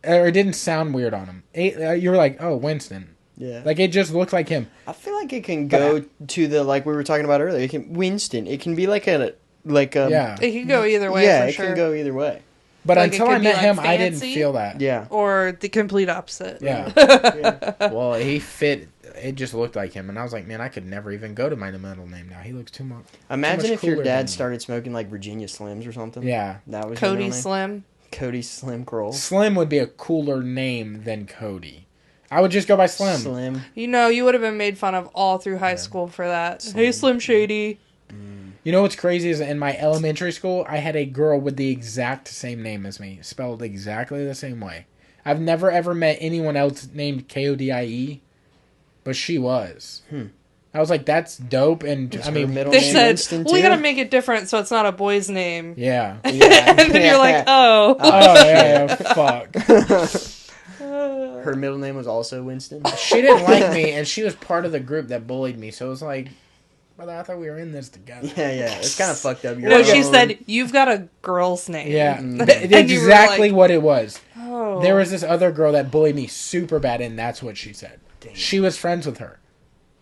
or it didn't sound weird on him. You were like, oh, Winston. Yeah. Like it just looked like him. I feel like it can go to the, like we were talking about earlier, Winston. It can be like a Yeah. It can go either way. yeah, for it sure. can go either way. But Like, it until could I be, met like, him, I didn't fancy. feel that. Yeah. Or the complete opposite. Yeah. Yeah. Well, he fit. It just looked like him, and I was like, man, I could never even go to my middle name now. He looks too much. Imagine if cooler your than dad me. started smoking like Virginia Slims or something. Yeah. That was your Cody middle name? Slim. Cody Slim Kroll. Slim would be a cooler name than Cody. I would just go by Slim. Slim. You know, you would have been made fun of all through high school for that. Hey, Slim Shady. You know what's crazy is in my elementary school, I had a girl with the exact same name as me, spelled exactly the same way. I've never ever met anyone else named Kodie, but she was. I was like, that's dope, and It's I her mean, middle They name said, Winston, we too? gotta make it different so it's not a boy's name. yeah. Yeah. And then you're like, oh. Oh yeah, fuck. Her middle name was also Winston. She didn't like me, and she was part of the group that bullied me. So it was like, brother, I thought we were in this together. Yeah. It's kind of fucked up. No, she said, you've got a girl's name. Yeah, And exactly like, what it was. oh. There was this other girl that bullied me super bad, and that's what she said. Damn. She was friends with her.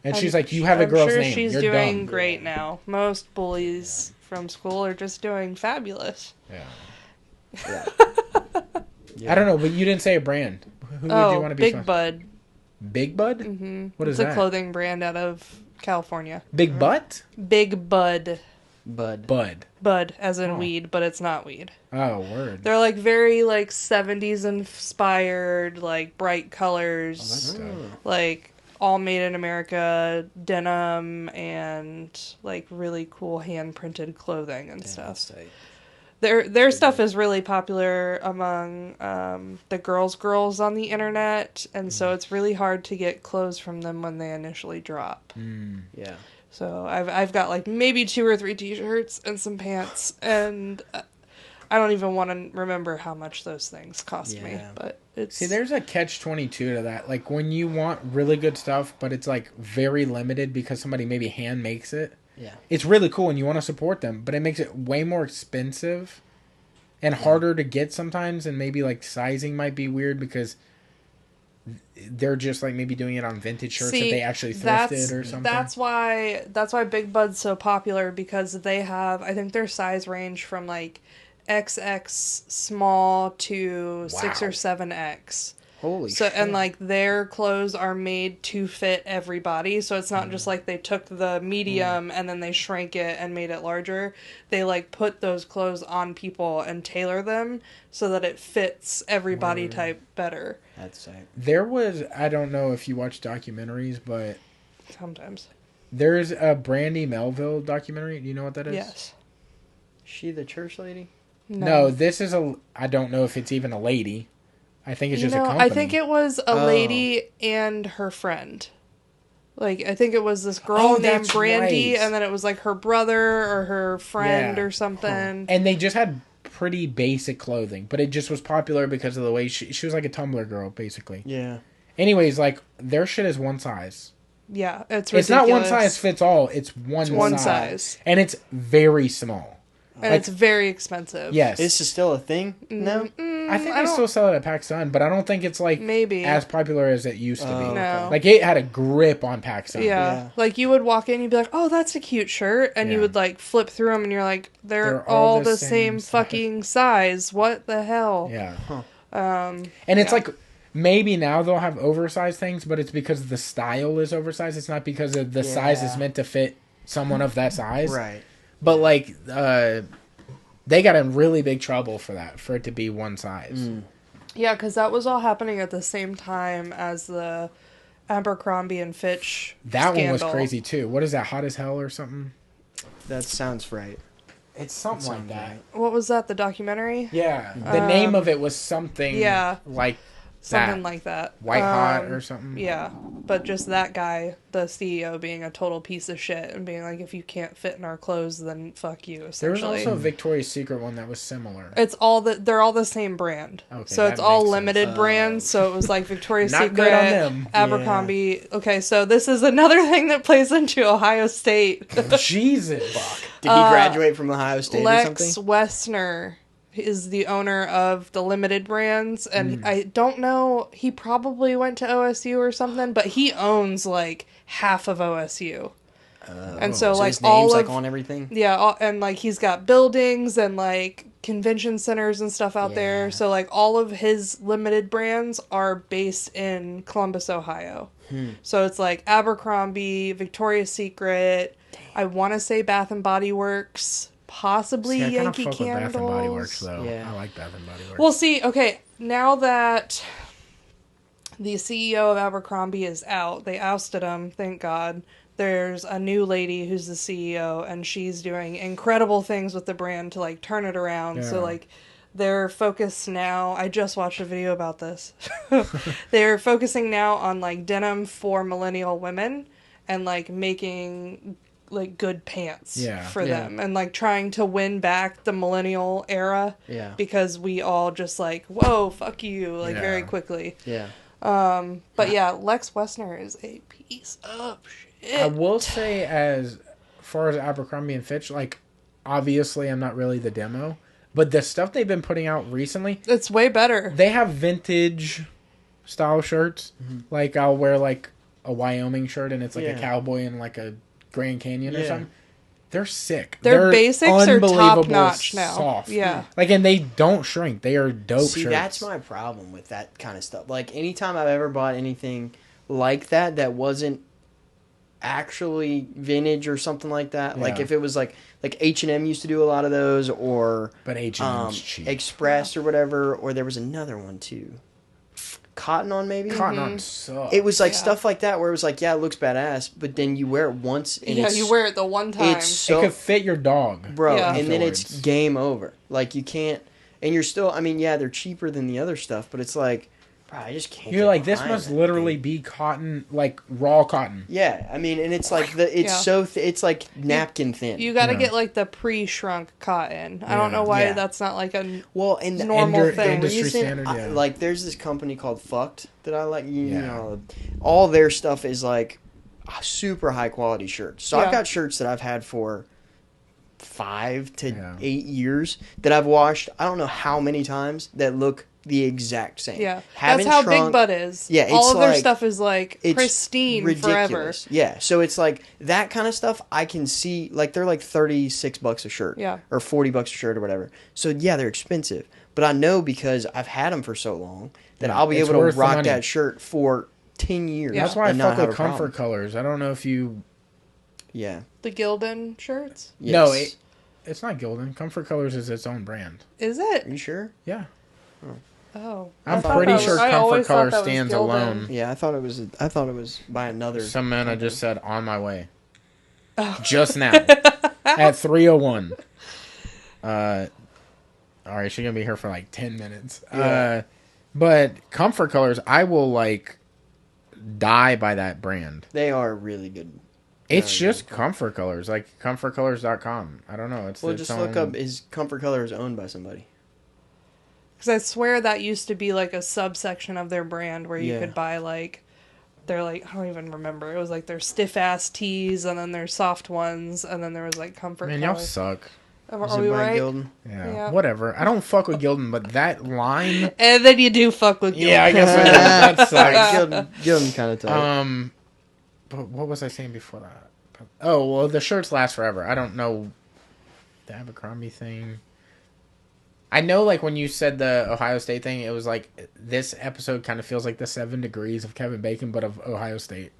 And she's like, you have a girl's name. She's You're doing dumb. great now. Most bullies from school are just doing fabulous. Yeah. I don't know, but you didn't say a brand. Who would you want to be? Big Bud. Big Bud? Mm-hmm. What is that? It's a clothing brand out of California. Big Butt? Big Bud. Bud, as in weed, but it's not weed. Oh, word. They're like very like 70s inspired, like bright colors, like all made in America, denim, and like really cool hand printed clothing and stuff. Their stuff is really popular among the girls on the internet, and so it's really hard to get clothes from them when they initially drop. Yeah. So I've got like maybe 2 or 3 t-shirts and some pants, and I don't even want to remember how much those things cost me. But it's there's a catch-22 to that. Like when you want really good stuff, but it's like very limited because somebody maybe hand makes it. Yeah. It's really cool and you want to support them, but it makes it way more expensive and harder to get sometimes, and maybe like sizing might be weird because they're just like maybe doing it on vintage shirts that they actually thrifted or something. That's why Big Bud's so popular, because they have, I think their size range from like XX small to 6 or 7X. Holy shit. And like their clothes are made to fit everybody, so it's not just like they took the medium and then they shrank it and made it larger. They like put those clothes on people and tailor them so that it fits every body type better. That's sick. There was, I don't know if you watch documentaries, but sometimes there's a Brandy Melville documentary. Do you know what that is? Yes. She the church lady? No, this is I don't know if it's even a lady. I think it's just a company. I think it was a lady and her friend. Like, I think it was this girl named Brandy, and then it was like her brother or her friend or something. And they just had pretty basic clothing, but it just was popular because of the way she was like a Tumblr girl, basically. Yeah. Anyways, like, their shit is one size. Yeah, it's ridiculous. It's not one size fits all. It's one size. And it's very small. And like, it's very expensive. Yes. Is this still a thing? No? I think they still sell it at PacSun, but I don't think it's like as popular as it used to be. No. Like it had a grip on PacSun. Yeah. Like you would walk in, you'd be like, "Oh, that's a cute shirt," and you would like flip through them, and you're like, "They're all the same fucking size. What the hell?" Yeah. And it's like maybe now they'll have oversized things, but it's because the style is oversized. It's not because of the size is meant to fit someone of that size. Right. But like they got in really big trouble for that, for it to be one size. Yeah, because that was all happening at the same time as the Abercrombie and Fitch scandal. One was crazy too. What is that, Hot as Hell or something? That sounds right. It's something like that. Right. What was that, the documentary? Yeah. The name of it was something like something like that. White Hot or something. Yeah. But just that guy, the CEO, being a total piece of shit and being like, if you can't fit in our clothes, then fuck you, essentially. There was also a Victoria's Secret one that was similar. It's they're all the same brand. Okay, so it's all limited brands. So it was like Victoria's Secret, Abercrombie. Yeah. Okay, so this is another thing that plays into Ohio State. Jesus. Fuck. Did he graduate from Ohio State or something? Lex Wessner is the owner of the limited brands, and I don't know, he probably went to OSU or something, but he owns like half of OSU. And so like his name's like on everything? Yeah, and like he's got buildings and like convention centers and stuff out there. So like all of his limited brands are based in Columbus, Ohio. So it's like Abercrombie, Victoria's Secret, I want to say Bath and Body Works, possibly Yankee Candles. Bath and Body Works, though. Yeah. I like Bath and Body Works. Well, see, okay, now that the CEO of Abercrombie is out, they ousted him, thank God. There's a new lady who's the CEO, and she's doing incredible things with the brand to like turn it around. Yeah. So like they're focused now. I just watched a video about this. They're focusing now on like denim for millennial women and like making like good pants for them, and like trying to win back the millennial era because we all just like, whoa, fuck you, like very quickly. But yeah, Lex Wessner is a piece of shit. I will say, as far as Abercrombie and Fitch, like, obviously I'm not really the demo, but the stuff they've been putting out recently, it's way better. They have vintage style shirts. Like, I'll wear like a Wyoming shirt and it's like a cowboy in like a Grand Canyon or something. They're sick. Their basics are top notch now. Soft. Yeah. Like, and they don't shrink. They are dope shirts. That's my problem with that kind of stuff. Like, anytime I've ever bought anything like that wasn't actually vintage or something like that. Like, if it was like H&M used to do a lot of those, or but H&M's cheap. Express or whatever, or there was another one too. Cotton On, maybe? Cotton On sucks. It was like stuff like that where it was like, yeah, it looks badass, but then you wear it once and you wear it the one time. It could fit your dog. Bro, and then it's game over. You can't, and you're still, I mean, yeah, they're cheaper than the other stuff, but it's like, bro, I just can't. You're like, this must literally be cotton, like raw cotton. Yeah, I mean, and it's like, it's like napkin thin. You gotta get like the pre-shrunk cotton. I don't know why that's not like a normal thing. Industry standard, like, there's this company called Fucked that I like. You know, all their stuff is like super high quality shirts. So I've got shirts that I've had for 5 to 8 years that I've washed I don't know how many times that look the exact same. Yeah, that's how Big Butt is. Yeah, it's all of their stuff is like pristine ridiculous. Forever. Yeah, so it's like that kind of stuff I can see. Like, they're like $36 a shirt, or $40 a shirt or whatever. So yeah, they're expensive, but I know because I've had them for so long that I'll be able to rock that shirt for 10 years. That's why I fuck with Comfort Colors. I don't know if you. Yeah. The Gildan shirts. Yes. No, it's not Gildan. Comfort Colors is its own brand. Is it? Are you sure? Yeah. Oh, I'm pretty sure Comfort Color stands alone. Yeah, I thought it was by another. Samanah just said on my way. Just now at 3:01. All right, she's gonna be here for like 10 minutes. Yeah. But Comfort Colors, I will like die by that brand. They are really good. It's just Comfort Colors, like comfortcolors.com. I don't know. Well, just look up, is Comfort Colors owned by somebody? Because I swear that used to be like a subsection of their brand where you could buy like, they're like, I don't even remember. It was like their stiff ass tees and then their soft ones and then there was like Comfort Colors. Man, y'all suck. Are we right? Gildan? Yeah, whatever. I don't fuck with Gildan, but that line. And then you do fuck with Gildan. Yeah, I guess that sucks. Gildan kind of tight. But what was I saying before that? Oh, well, the shirts last forever. I don't know the Abercrombie thing. I know, like, when you said the Ohio State thing, it was like, this episode kind of feels like the 7 degrees of Kevin Bacon, but of Ohio State.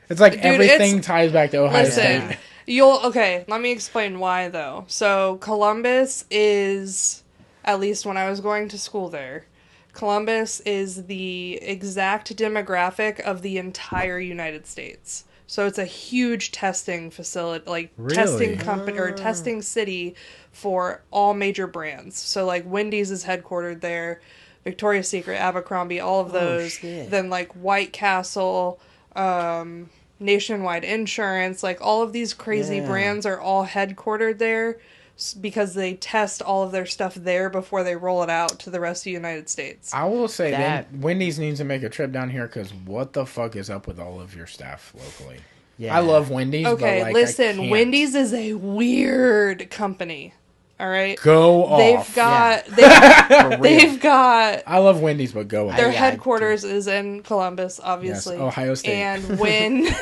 It's like everything ties back to Ohio State. Okay, let me explain why, though. So, Columbus is, at least when I was going to school there, Columbus is the exact demographic of the entire United States. So it's a huge testing facility, like testing company or testing city for all major brands. So like Wendy's is headquartered there, Victoria's Secret, Abercrombie, all of those. Then like White Castle, Nationwide Insurance, like all of these crazy brands are all headquartered there because they test all of their stuff there before they roll it out to the rest of the United States. I will say that Wendy's needs to make a trip down here because what the fuck is up with all of your staff locally? Yeah. I love Wendy's. Okay, but like, listen, Wendy's is a weird company. All right, go off. They've got. I love Wendy's, but go off. Their headquarters is in Columbus, obviously. Yes, Ohio State. And when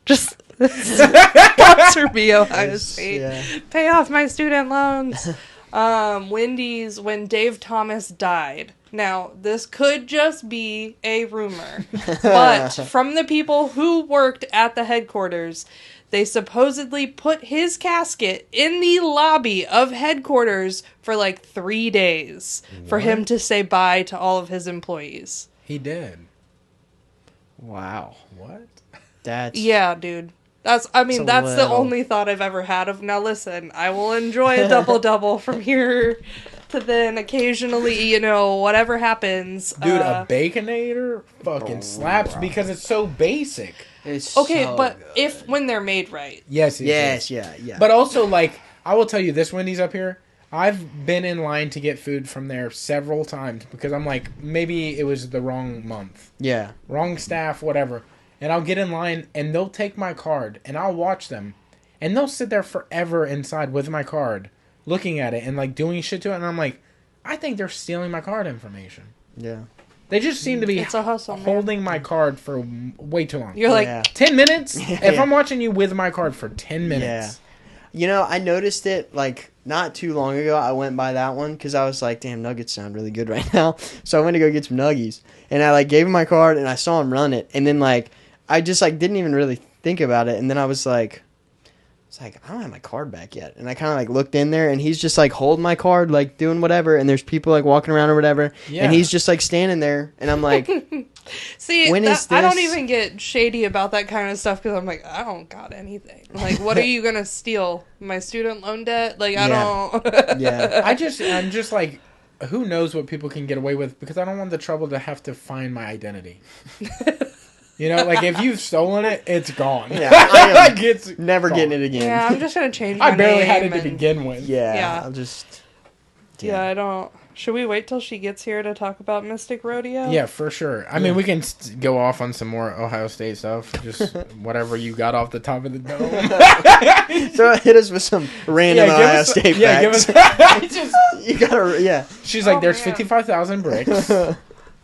just sponsor me, Ohio State. Yeah. Pay off my student loans. Wendy's, when Dave Thomas died. Now, this could just be a rumor, but from the people who worked at the headquarters, they supposedly put his casket in the lobby of headquarters for like 3 days for him to say bye to all of his employees. He did. Wow. What? Yeah, dude. That's the only thought I've ever had of, now listen, I will enjoy a double-double from here to then occasionally, whatever happens. Dude, a Baconator fucking slaps because it's so basic. It's okay, so but good. when they're made right. Yes. Yeah. But also, like, I will tell you, this Wendy's up here, I've been in line to get food from there several times because I'm like, maybe it was the wrong month. Yeah. Wrong staff, whatever. And I'll get in line, and they'll take my card, and I'll watch them. and they'll sit there forever inside with my card, looking at it and like doing shit to it, and I'm like, I think they're stealing my card information. Yeah. They just seem to be It's a hustle, holding my card for way too long. You're like 10 minutes? If I'm watching you with my card for 10 minutes. Yeah. I noticed it like not too long ago. I went by that one because I was like, damn, nuggets sound really good right now. So I went to go get some nuggies. And I like gave him my card and I saw him run it. And then like I just like didn't even really think about it. And then I was like, I don't have my card back yet. And I kind of like looked in there and he's just like holding my card, like doing whatever. And there's people like walking around or whatever. Yeah. And he's just like standing there. And I'm like, see, when is this? I don't even get shady about that kind of stuff because I'm like, I don't got anything. Like, what are you going to steal? My student loan debt? Like, I don't. Yeah. I'm just like, who knows what people can get away with because I don't want the trouble to have to find my identity. You know, like if you've stolen it, it's gone. Yeah, I am like it's never gone. getting it again. Yeah, I'm just gonna change my name. I barely had it to begin with. Yeah, I'll just. Yeah, I don't. Should we wait till she gets here to talk about Mystic Rodeo? Yeah, for sure. I mean, we can go off on some more Ohio State stuff. Just whatever you got off the top of the dome. So hit us with some random Ohio State facts. Yeah, give us. You gotta. Yeah. She's like, there's 55,000 bricks.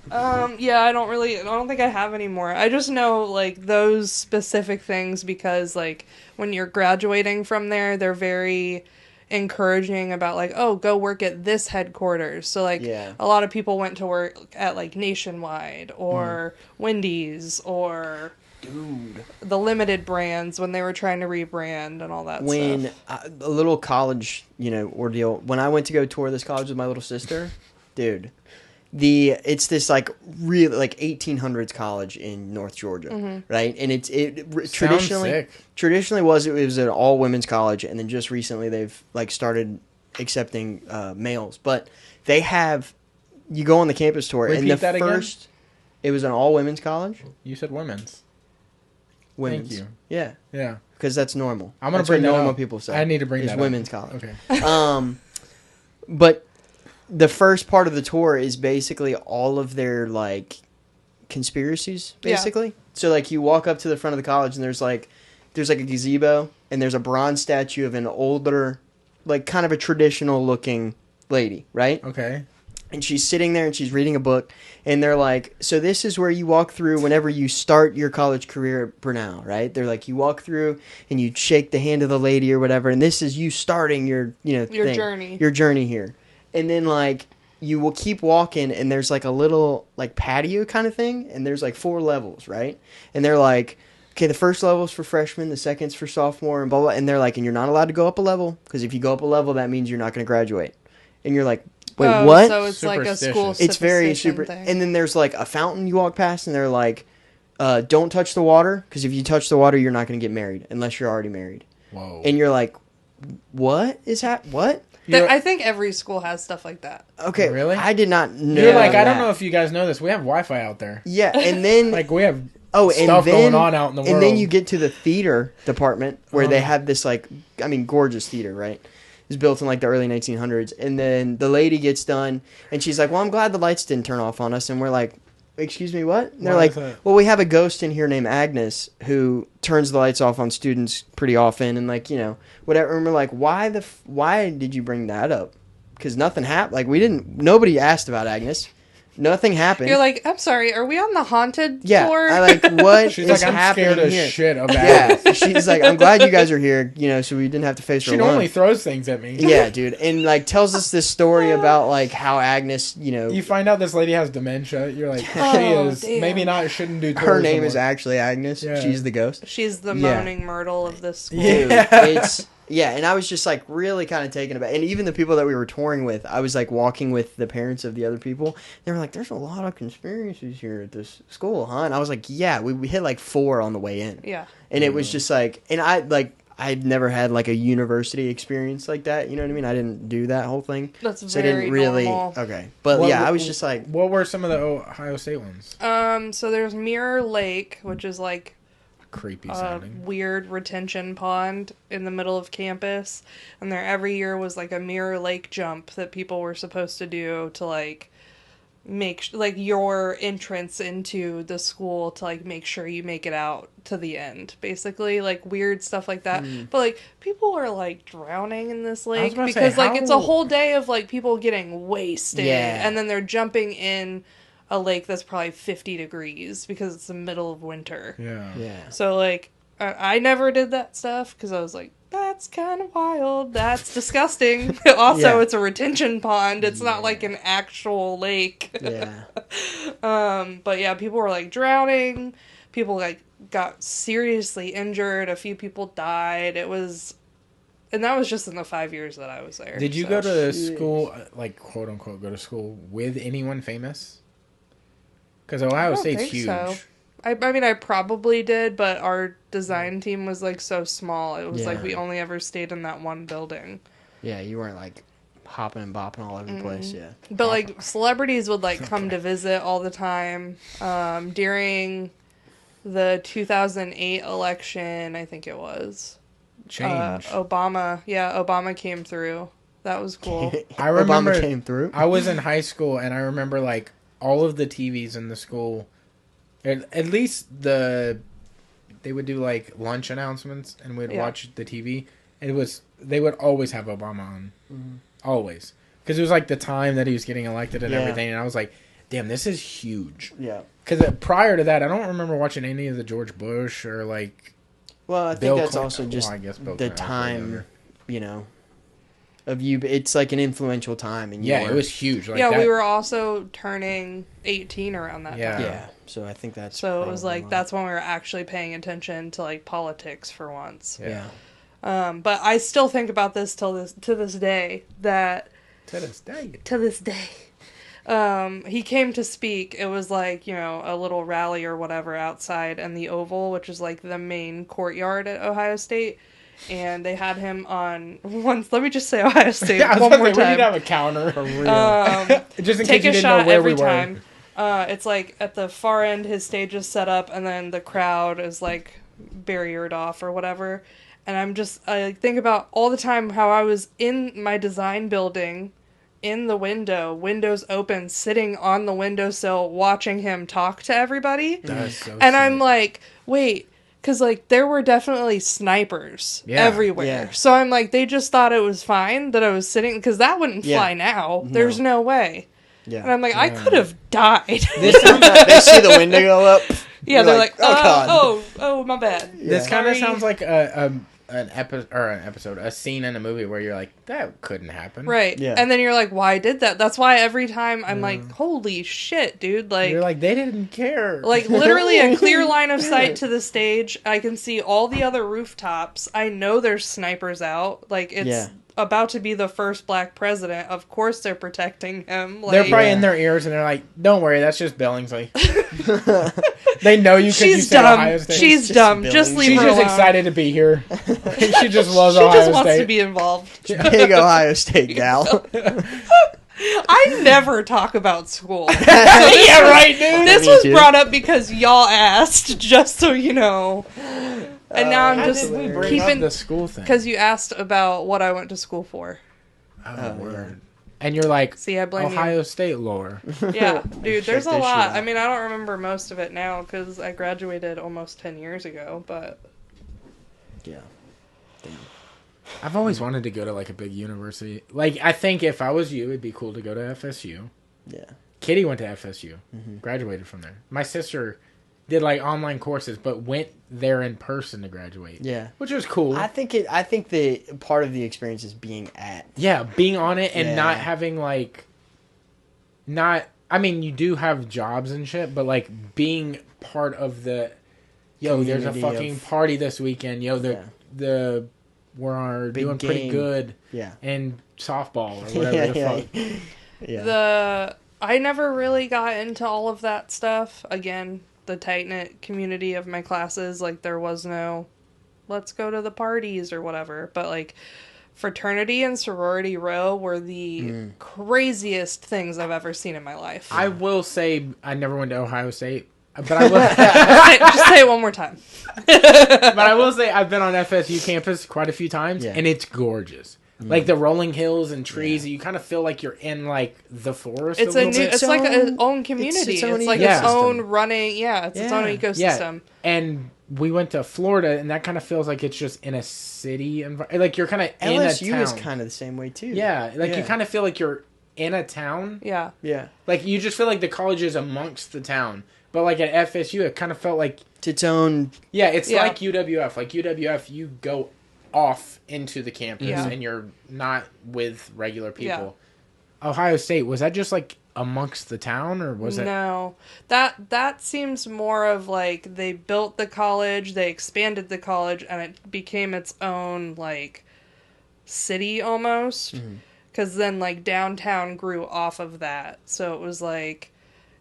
Yeah, I don't think I have any more. I just know, like, those specific things because, like, when you're graduating from there, they're very encouraging about, like, oh, go work at this headquarters. So, like, a lot of people went to work at, like, Nationwide or Wendy's or the limited brands when they were trying to rebrand and all that stuff. A little college, ordeal. When I went to go tour this college with my little sister, dude... It's this like really like 1800s college in North Georgia, right? And it traditionally was an all women's college, and then just recently they've like started accepting males. But they have you go on the campus tour, Repeat and the that first again? It was an all women's college. You said women's. Women's. Thank you. Yeah, because that's normal. I'm gonna bring that normal up. people say. I need to bring that women's up. college. Okay. But the first part of the tour is basically all of their like conspiracies, basically. Yeah. So like you walk up to the front of the college and there's like a gazebo and there's a bronze statue of an older, like kind of a traditional looking lady, right? Okay. And she's sitting there and she's reading a book and they're like, so this is where you walk through whenever you start your college career at Brunel, right? They're like, you walk through and you shake the hand of the lady or whatever, and this is you starting your journey here. And then, like, you will keep walking, and there's, like, a little, like, patio kind of thing, and there's, like, 4 levels, right? And they're like, okay, the first level is for freshmen, the second's for sophomore, and blah, blah, and they're like, and you're not allowed to go up a level, because if you go up a level, that means you're not going to graduate. And you're like, wait, what? So it's like a school It's very super. thing. And then there's, like, a fountain you walk past, and they're like, don't touch the water, because if you touch the water, you're not going to get married, unless you're already married. Whoa. And you're like, what? I think every school has stuff like that. Okay, really? I did not know. You're like, I don't know if you guys know this. We have Wi-Fi out there. Yeah, and then like we have stuff going on out in the world. And then you get to the theater department where they have this like, I mean, gorgeous theater, right? It's built in like the early 1900s, and then the lady gets done, and she's like, "Well, I'm glad the lights didn't turn off on us," and we're like, excuse me, what? And they're like, well, we have a ghost in here named Agnes who turns the lights off on students pretty often, and like, whatever. And we're like, why did you bring that up? Because nothing happened. Like, nobody asked about Agnes. Nothing happened. You're like, I'm sorry, are we on the haunted floor? I like, what She's is like, I'm happening scared here? of shit about it. Yeah, she's like, I'm glad you guys are here, so we didn't have to face her alone. She normally throws things at me. Yeah, dude, and like tells us this story about like how Agnes, You find out this lady has dementia. You're like, she is. Damn. Maybe not. Shouldn't do. Her name is actually Agnes. Yeah. She's the ghost. She's the moaning myrtle of this school. Dude, and I was just like really kind of taken aback. And even the people that we were touring with, I was like walking with the parents of the other people. They were like, "There's a lot of conspiracies here at this school, huh?" And I was like, "Yeah, we hit like 4 on the way in." Yeah. And it was just like, and I'd never had like a university experience like that. You know what I mean? I didn't do that whole thing. That's very normal. Okay, but I was just like, what were some of the Ohio State ones? So there's Mirror Lake, which is like creepy sounding weird retention pond in the middle of campus, and there every year was like a Mirror Lake jump that people were supposed to do to like make like your entrance into the school to like make sure you make it out to the end, basically, like weird stuff like that. But like people are like drowning in this lake because like it's a whole day of like people getting wasted, and then they're jumping in a lake that's probably 50 degrees because it's the middle of winter. Yeah. So like I never did that stuff because I was like, that's kind of wild. That's disgusting. Also, it's a retention pond. It's not like an actual lake. Yeah. But yeah, people were like drowning. People like got seriously injured. A few people died. And that was just in the 5 years that I was there. Did you go to school, like, quote unquote, go to school with anyone famous? Because Ohio State's huge. So. I mean, I probably did, but our design team was like so small. It was like we only ever stayed in that one building. Yeah, you weren't like hopping and bopping all over the place. Yeah, but like celebrities would like come to visit all the time. During the 2008 election, I think it was. Obama came through. That was cool. I remember Obama came through. I was in high school, and I remember like all of the TVs in the school. At least they would do like lunch announcements, and we'd watch the TV. They would always have Obama on, always, because it was like the time that he was getting elected and everything. And I was like, damn, this is huge. Yeah. Because prior to that, I don't remember watching any of the George Bush or like. Well, I think Bill that's Clinton. also just I guess Bill the Clinton, time, you know, of you. It's like an influential time, and it was huge. Like we were also turning 18 around that time. Yeah. So I think that's so it was like that's when we were actually paying attention to like politics for once. Yeah. But I still think about this to this day. He came to speak. It was like, you know, a little rally or whatever outside in the Oval, which is like the main courtyard at Ohio State. And they had him on once. Let me just say Ohio State one more time. We need to have a counter. Just in take case you a didn't shot know where every we were. time. It's like at the far end, his stage is set up, and then the crowd is like barriered off or whatever. And I think about all the time how I was in my design building, in the windows open, sitting on the windowsill, watching him talk to everybody. That's so and sick. I'm like, wait. Because, like, there were definitely snipers everywhere. Yeah. So I'm like, they just thought it was fine that I was sitting... Because that wouldn't fly now. No. There's no way. Yeah. And I'm like, I could have died. They see the window go up. Yeah, they're like, oh, God. Oh, my bad. Yeah. This kind of sounds like a scene in a movie where you're like, that couldn't happen. Right. Yeah. And then you're like, why did that? That's why every time I'm like, holy shit, dude. Like, you're like, they didn't care. Like, literally a clear line of sight to the stage. I can see all the other rooftops. I know there's snipers out. Like, it's about to be the first black president. Of course they're protecting him. Like, they're probably in their ears and they're like, don't worry, that's just Billingsley. They know you because you said Ohio State. She's dumb. Just leave her alone. She's just excited to be here. She just loves Ohio State. She just wants to be involved. Big Ohio State gal. I never talk about school. So yeah, right, dude. This was brought up because y'all asked, just so you know. And now I'm just keeping the school thing. Because you asked about what I went to school for. Oh, word. And you're like, see, I blame Ohio State lore. Yeah, dude, there's a lot. I mean, I don't remember most of it now because I graduated almost 10 years ago, but... Yeah. Damn. I've always wanted to go to, like, a big university. Like, I think if I was you, it'd be cool to go to FSU. Yeah. Kitty went to FSU. Graduated from there. My sister did, like, online courses, but went there in person to graduate. Yeah. Which was cool. I think the part of the experience is being at. Yeah, being on it and not having, like... I mean, you do have jobs and shit, but, like, being part of the... Yo, there's a fucking party this weekend. Yo, we're doing pretty good. Yeah. In softball or whatever the fuck. Yeah. I never really got into all of that stuff. Again, the tight-knit community of my classes, like, there was no, let's go to the parties or whatever. But, like, fraternity and sorority row were the craziest things I've ever seen in my life. I will say I never went to Ohio State. But I will just say it one more time. But I will say I've been on FSU campus quite a few times, and it's gorgeous. Like the rolling hills and trees, you kind of feel like you're in like the forest. It's it's like its own community. It's like its own running. Yeah, it's its own ecosystem. Yeah. And we went to Florida, and that kind of feels like it's just in a city environment. Like you're kind of in a town. LSU is kind of the same way too. Yeah, like you kind of feel like you're in a town. Yeah. Yeah. Like you just feel like the college is amongst the town. But like at FSU, it kind of felt like it's its own. Yeah, it's like UWF. Like UWF, you go off into the campus and you're not with regular people. Yeah. Ohio State, was that just like amongst the town, or was it? No, that seems more of like they built the college, they expanded the college, and it became its own like city almost. Because then like downtown grew off of that, so it was like,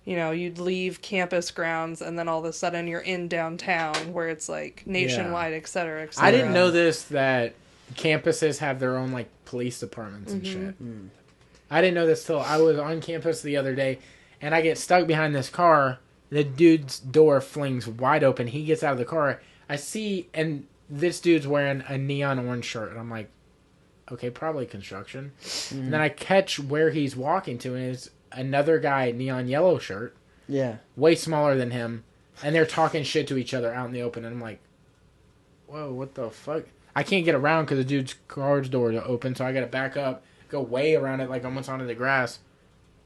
you know, you'd leave campus grounds and then all of a sudden you're in downtown where it's like nationwide, et cetera, et cetera. I didn't know this, that campuses have their own like police departments and shit. I didn't know this till I was on campus the other day, and I get stuck behind this car. The dude's door flings wide open. He gets out of the car. I see, and this dude's wearing a neon orange shirt, and I'm like, okay, probably construction. And then I catch where he's walking to, and it's another guy, neon yellow shirt. Yeah. Way smaller than him. And they're talking shit to each other out in the open. And I'm like, whoa, what the fuck? I can't get around because the dude's car's door is open. So I got to back up, go way around it, like almost onto the grass.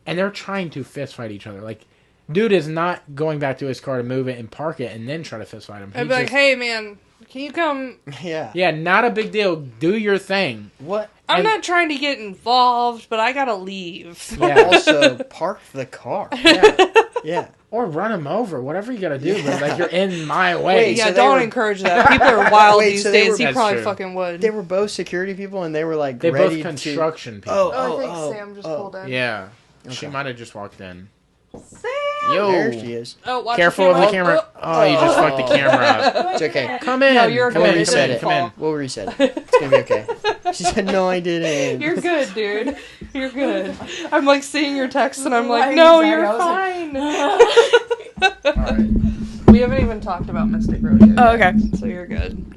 And they're trying to fist fight each other. Like, dude is not going back to his car to move it and park it and then try to fist fight him. I'd be like, hey, man, can you come? Yeah. Yeah, not a big deal. Do your thing. What? I'm not trying to get involved, but I gotta leave. Yeah. Also, park the car. Yeah. Yeah. Or run him over. Whatever you gotta do. But like, you're in my way. Wait, yeah, so don't encourage that. People are wild these days. He probably true. Fucking would. They were both security people, and they were like they ready both construction people. I think Sam just pulled in. Yeah. Okay. She might have just walked in. Sam! Yo. There she is. Oh, watch careful of the camera. Oh, you just fucked the camera up. It's okay. Come in. No, you're come good. in. Reset it. Come in. We'll reset it. It's gonna be okay. She said, "No, I didn't." You're good, dude. You're good. I'm like seeing your text, and I'm like, no, you're fine. Alright. We haven't even talked about Mystic Rodeo. Oh, okay. So you're good.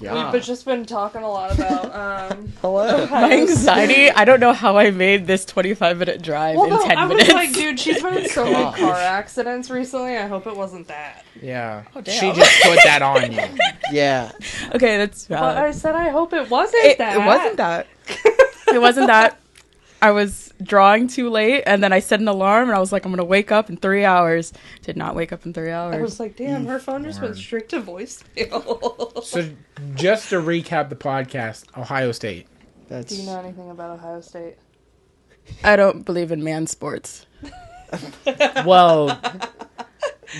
Yeah. We've just been talking a lot about Hello. My anxiety, I don't know how I made this 25-minute drive in 10 minutes. I was like, dude, she's been in so many car accidents recently. I hope it wasn't that. Yeah. Oh, damn. She just put that on you. Yeah. Okay, that's valid. But I said I hope it wasn't that. It wasn't that. It wasn't that. I was drawing too late, and then I set an alarm, and I was like, I'm going to wake up in 3 hours. Did not wake up in 3 hours. I was like, damn, her phone just went straight to voicemail. So, just to recap the podcast, Ohio State. Do you know anything about Ohio State? I don't believe in man sports. Well,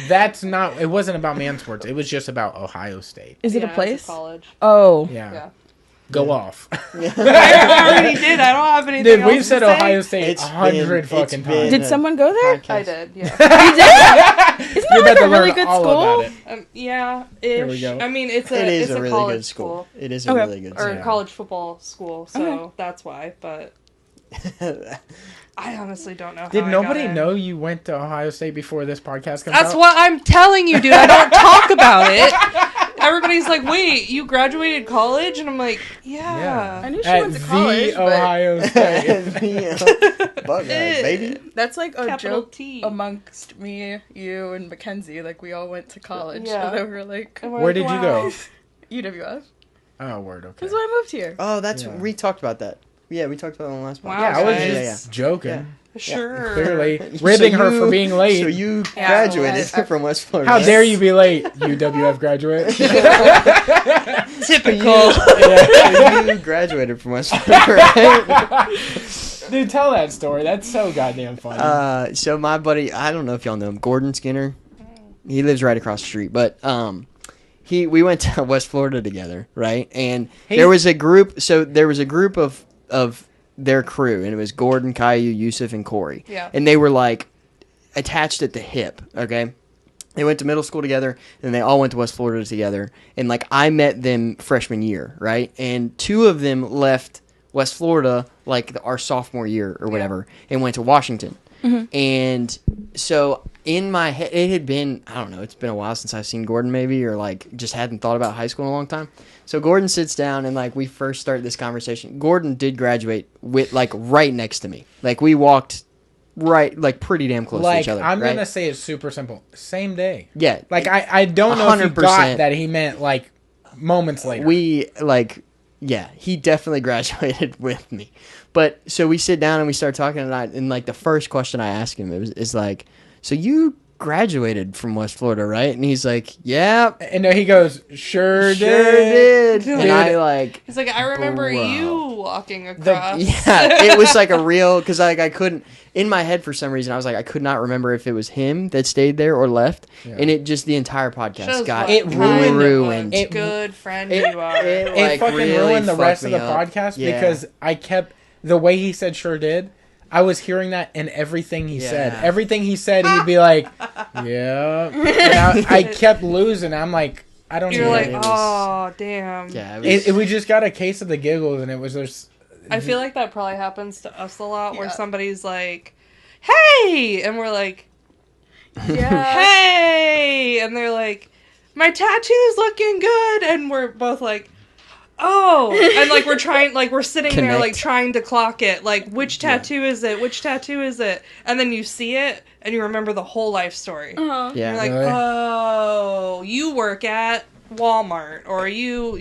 that's not... It wasn't about man sports. It was just about Ohio State. Is it a It's place? college. Oh. Yeah. Go off. I already did. I don't have anything Dude, else we've to said say. Ohio State 100 fucking times. Did someone go there? I did, yeah. You did? Isn't You're that about like to a really learn good all school? about it. Yeah, There we ish. go. I mean, it's It is a a really college good school. school. It is a Okay. really good Or school. a college football school, so Okay. that's why. But I honestly don't know how Did I nobody got in. know you went to Ohio State before this podcast comes That's out? what I'm telling you, dude. I don't talk about it. Everybody's like, wait, you graduated college? And I'm like, yeah. I knew she At went to college, the but Ohio State. Fuck that, baby. that's like a Capital joke T. amongst me, you, and Mackenzie. Like, we all went to college. Yeah. And then we were like, And we're Where like, did you wow. go? UWF. Oh, word, okay. That's why I moved here. Oh, that's Yeah. we talked about that. Yeah, we talked about it on the last podcast. Wow, Yeah, I was guys. just joking. Sure. Clearly. So Ribbing her for you- being late. So you Yeah, graduated I- from West Florida. How dare you be late, UWF graduate? Typical. So you graduated from West Florida, right? Dude, tell that story. That's so goddamn funny. So my buddy, I don't know if y'all know him, Gordon Skinner. He lives right across the street, but we went to West Florida together, right? And there was a group. So there was a group of their crew, and it was Gordon, Caillou, Yusuf, and Corey. Yeah. And they were like attached at the hip. Okay. They went to middle school together, and they all went to West Florida together. And like I met them freshman year, right? And two of them left West Florida like our sophomore year or whatever, and went to Washington. And so in my head, it had been, I don't know, it's been a while since I've seen Gordon maybe, or like just hadn't thought about high school in a long time. So Gordon sits down and like we first start this conversation. Gordon did graduate with like right next to me. Like we walked right, like pretty damn close to each other. I'm right? gonna say it's super simple. Same day. Yeah. Like I don't know if you 100%. got that he meant like moments later. We like, yeah, he definitely graduated with me. But so we sit down and we start talking, and like the first question I ask him is like, so you graduated from West Florida, right? And he's like, yeah. And he goes, sure did. Dude. And I like, He's like, I remember bro. you walking across. yeah, it was like a real, because like I couldn't, in my head for some reason, I was like, I could not remember if it was him that stayed there or left. Yeah. And it just, the entire podcast Shows got what ruined. kind of a good friend It- you are. it- It like, fucking really ruined the rest of fucked the me up. podcast Yeah. because I kept, the way he said sure did, I was hearing that in everything he said. Yeah. Everything he said, he'd be like, yeah. And I kept losing. I'm like, I don't You're even like, it was- oh, damn. Yeah, we just got a case of the giggles, and it was just. I feel like that probably happens to us a lot, where Yeah. somebody's like, hey! And we're like, Yeah. hey! And they're like, my tattoo's looking good! And we're both like, oh! And like we're sitting there like Connect. trying to clock it. Like, which tattoo is it? Which tattoo is it? And then you see it, and you remember the whole life story. Uh-huh. yeah. You're like, Really? oh, you work at Walmart, or you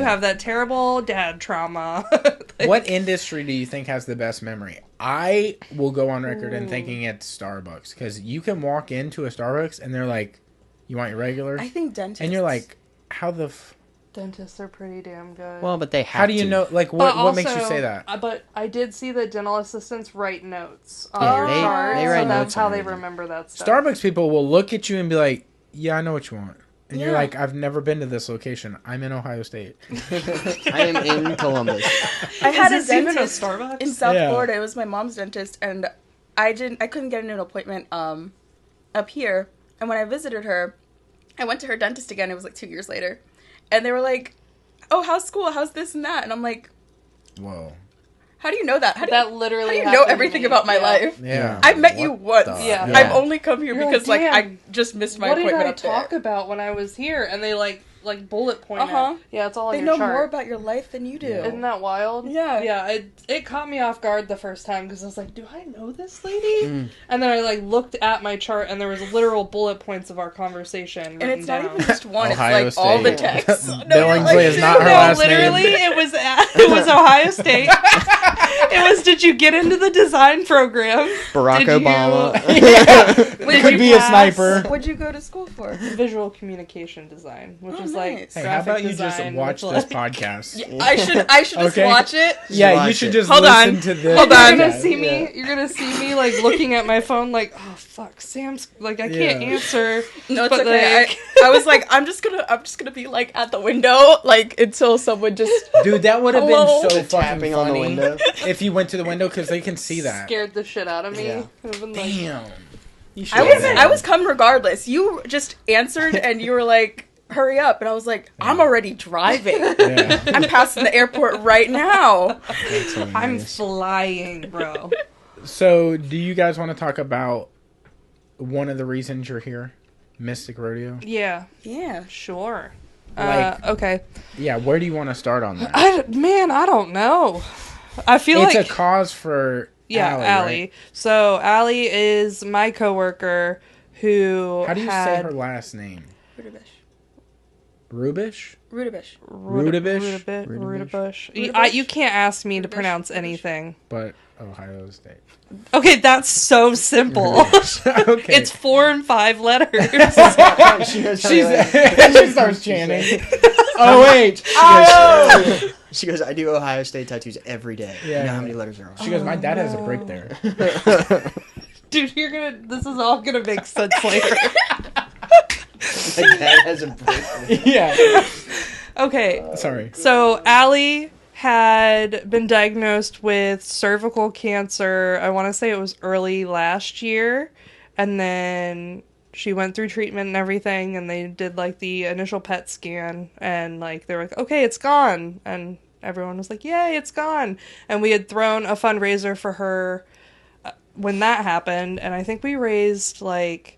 have that terrible dad trauma. Like, What industry do you think has the best memory? I will go on record in thinking it's Starbucks, because you can walk into a Starbucks and they're like, "You want your regular?" I think dentists. And you're like, "How the? Dentists are pretty damn good. Well, but they have How do you to. know? Like, But what makes you also, say that?" But I did see that dental assistants write notes on Yeah, your they- chart, they write so that's notes how on they everything. remember that stuff. Starbucks people will look at you and be like, "Yeah, I know what you want," and you're Yeah. like, "I've never been to this location. I'm in Ohio State." I am in Columbus. I had a Is this even a dentist Starbucks? in South Yeah. Florida. It was my mom's dentist, and I couldn't get into an appointment up here. And when I visited her, I went to her dentist again. It was like 2 years later, and they were like, "Oh, how's school? How's this and that?" And I'm like, Whoa. "How do you know that? How do That you, literally how do you happened know to everything me. about my Yeah. life? Yeah. I met you What once. the- Yeah. Yeah. I've only come here You're because like, like "Damn, I just missed my what did appointment I up there." talk about when I was here? And they like bullet point Uh-huh. it. Yeah, it's all on They your know chart. more about your life than you do. Yeah. Isn't that wild? Yeah. Yeah, it caught me off guard the first time because I was like, do I know this lady? And then I like looked at my chart and there was literal bullet points of our conversation. And it's not down. even just one, Ohio it's like all the State. texts. No, Billingsley you're is not her No, last literally, name. it was Ohio State. It was, did you get into the design program? Barack Did you- Obama. It could you be a pass? sniper. What'd you go to school for? Visual communication design, which Oh, is nice. like Hey, how graphic about you just design watch with, this like- podcast? Yeah, I should just Okay. watch it. Yeah, you Watch should it. just Hold listen on. to this. Hold You're on. gonna Yeah. see me. You're gonna see me like looking at my phone, like, oh fuck, Sam's like I can't Yeah. answer. No, it's But, okay. like- I was like, I'm just gonna be like at the window, like until someone just. Dude, that would have Hello? been so The fucking tapping on the funny window. if you went to the window because they can see that. Scared the shit out of me. Yeah. It would've been like, Damn. You should I have was that. I was come regardless. You just answered and you were like, hurry up, and I was like, I'm already driving. Yeah. I'm passing the airport right now. That's I'm hilarious. flying, bro. So, do you guys want to talk about one of the reasons you're here? Mystic Rodeo? Yeah, Yeah. sure. Like- Okay. Yeah, where do you want to start on that? I don't know. I feel It's like a cause for yeah, Allie, Allie. right? So Allie is my coworker who How do you say had her last name? Rudabish. Rubish? Rudabish. Rudabish? Rudabush. Rudabush? You can't ask me to Rudabush? pronounce Rudabush? anything. But Ohio State. Okay, that's so simple. Okay. It's 4 and 5 letters. She knows how to- She starts chanting. Oh, wait. She goes, I do Ohio State tattoos every day. Yeah. You know how many letters are on? She goes, my dad has a break there. Dude, this is all gonna make sense later. My dad has a break. Yeah. Okay, Sorry. so Allie had been diagnosed with cervical cancer. I want to say it was early last year, and then she went through treatment and everything, and they did like the initial PET scan, and like they were like, okay, it's gone, and everyone was like, yay, it's gone. And we had thrown a fundraiser for her when that happened, and I think we raised like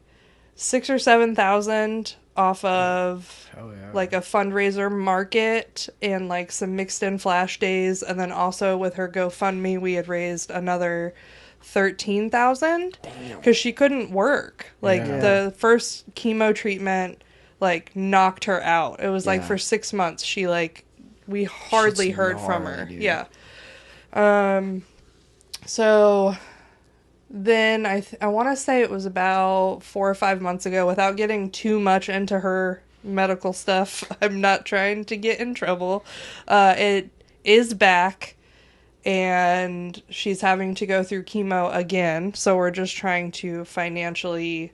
6 or 7,000 off of like a fundraiser market and like some mixed in flash days, and then also with her GoFundMe we had raised another 13,000 because she couldn't work. Like the first chemo treatment like knocked her out. It was like for 6 months she like we hardly heard from her. Dude. Yeah. So then I want to say it was about 4 or 5 months ago, without getting too much into her medical stuff. I'm not trying to get in trouble. It is back, and she's having to go through chemo again. So we're just trying to financially,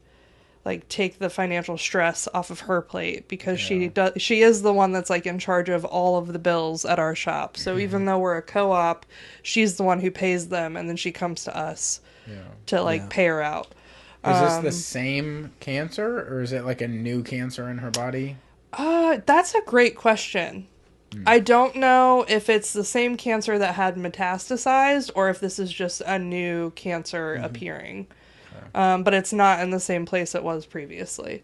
like, take the financial stress off of her plate, because she is the one that's like in charge of all of the bills at our shop. So even though we're a co-op, she's the one who pays them, and then she comes to us to like pay her out. Is this the same cancer, or is it like a new cancer in her body? That's a great question. I don't know if it's the same cancer that had metastasized, or if this is just a new cancer appearing. But it's not in the same place it was previously.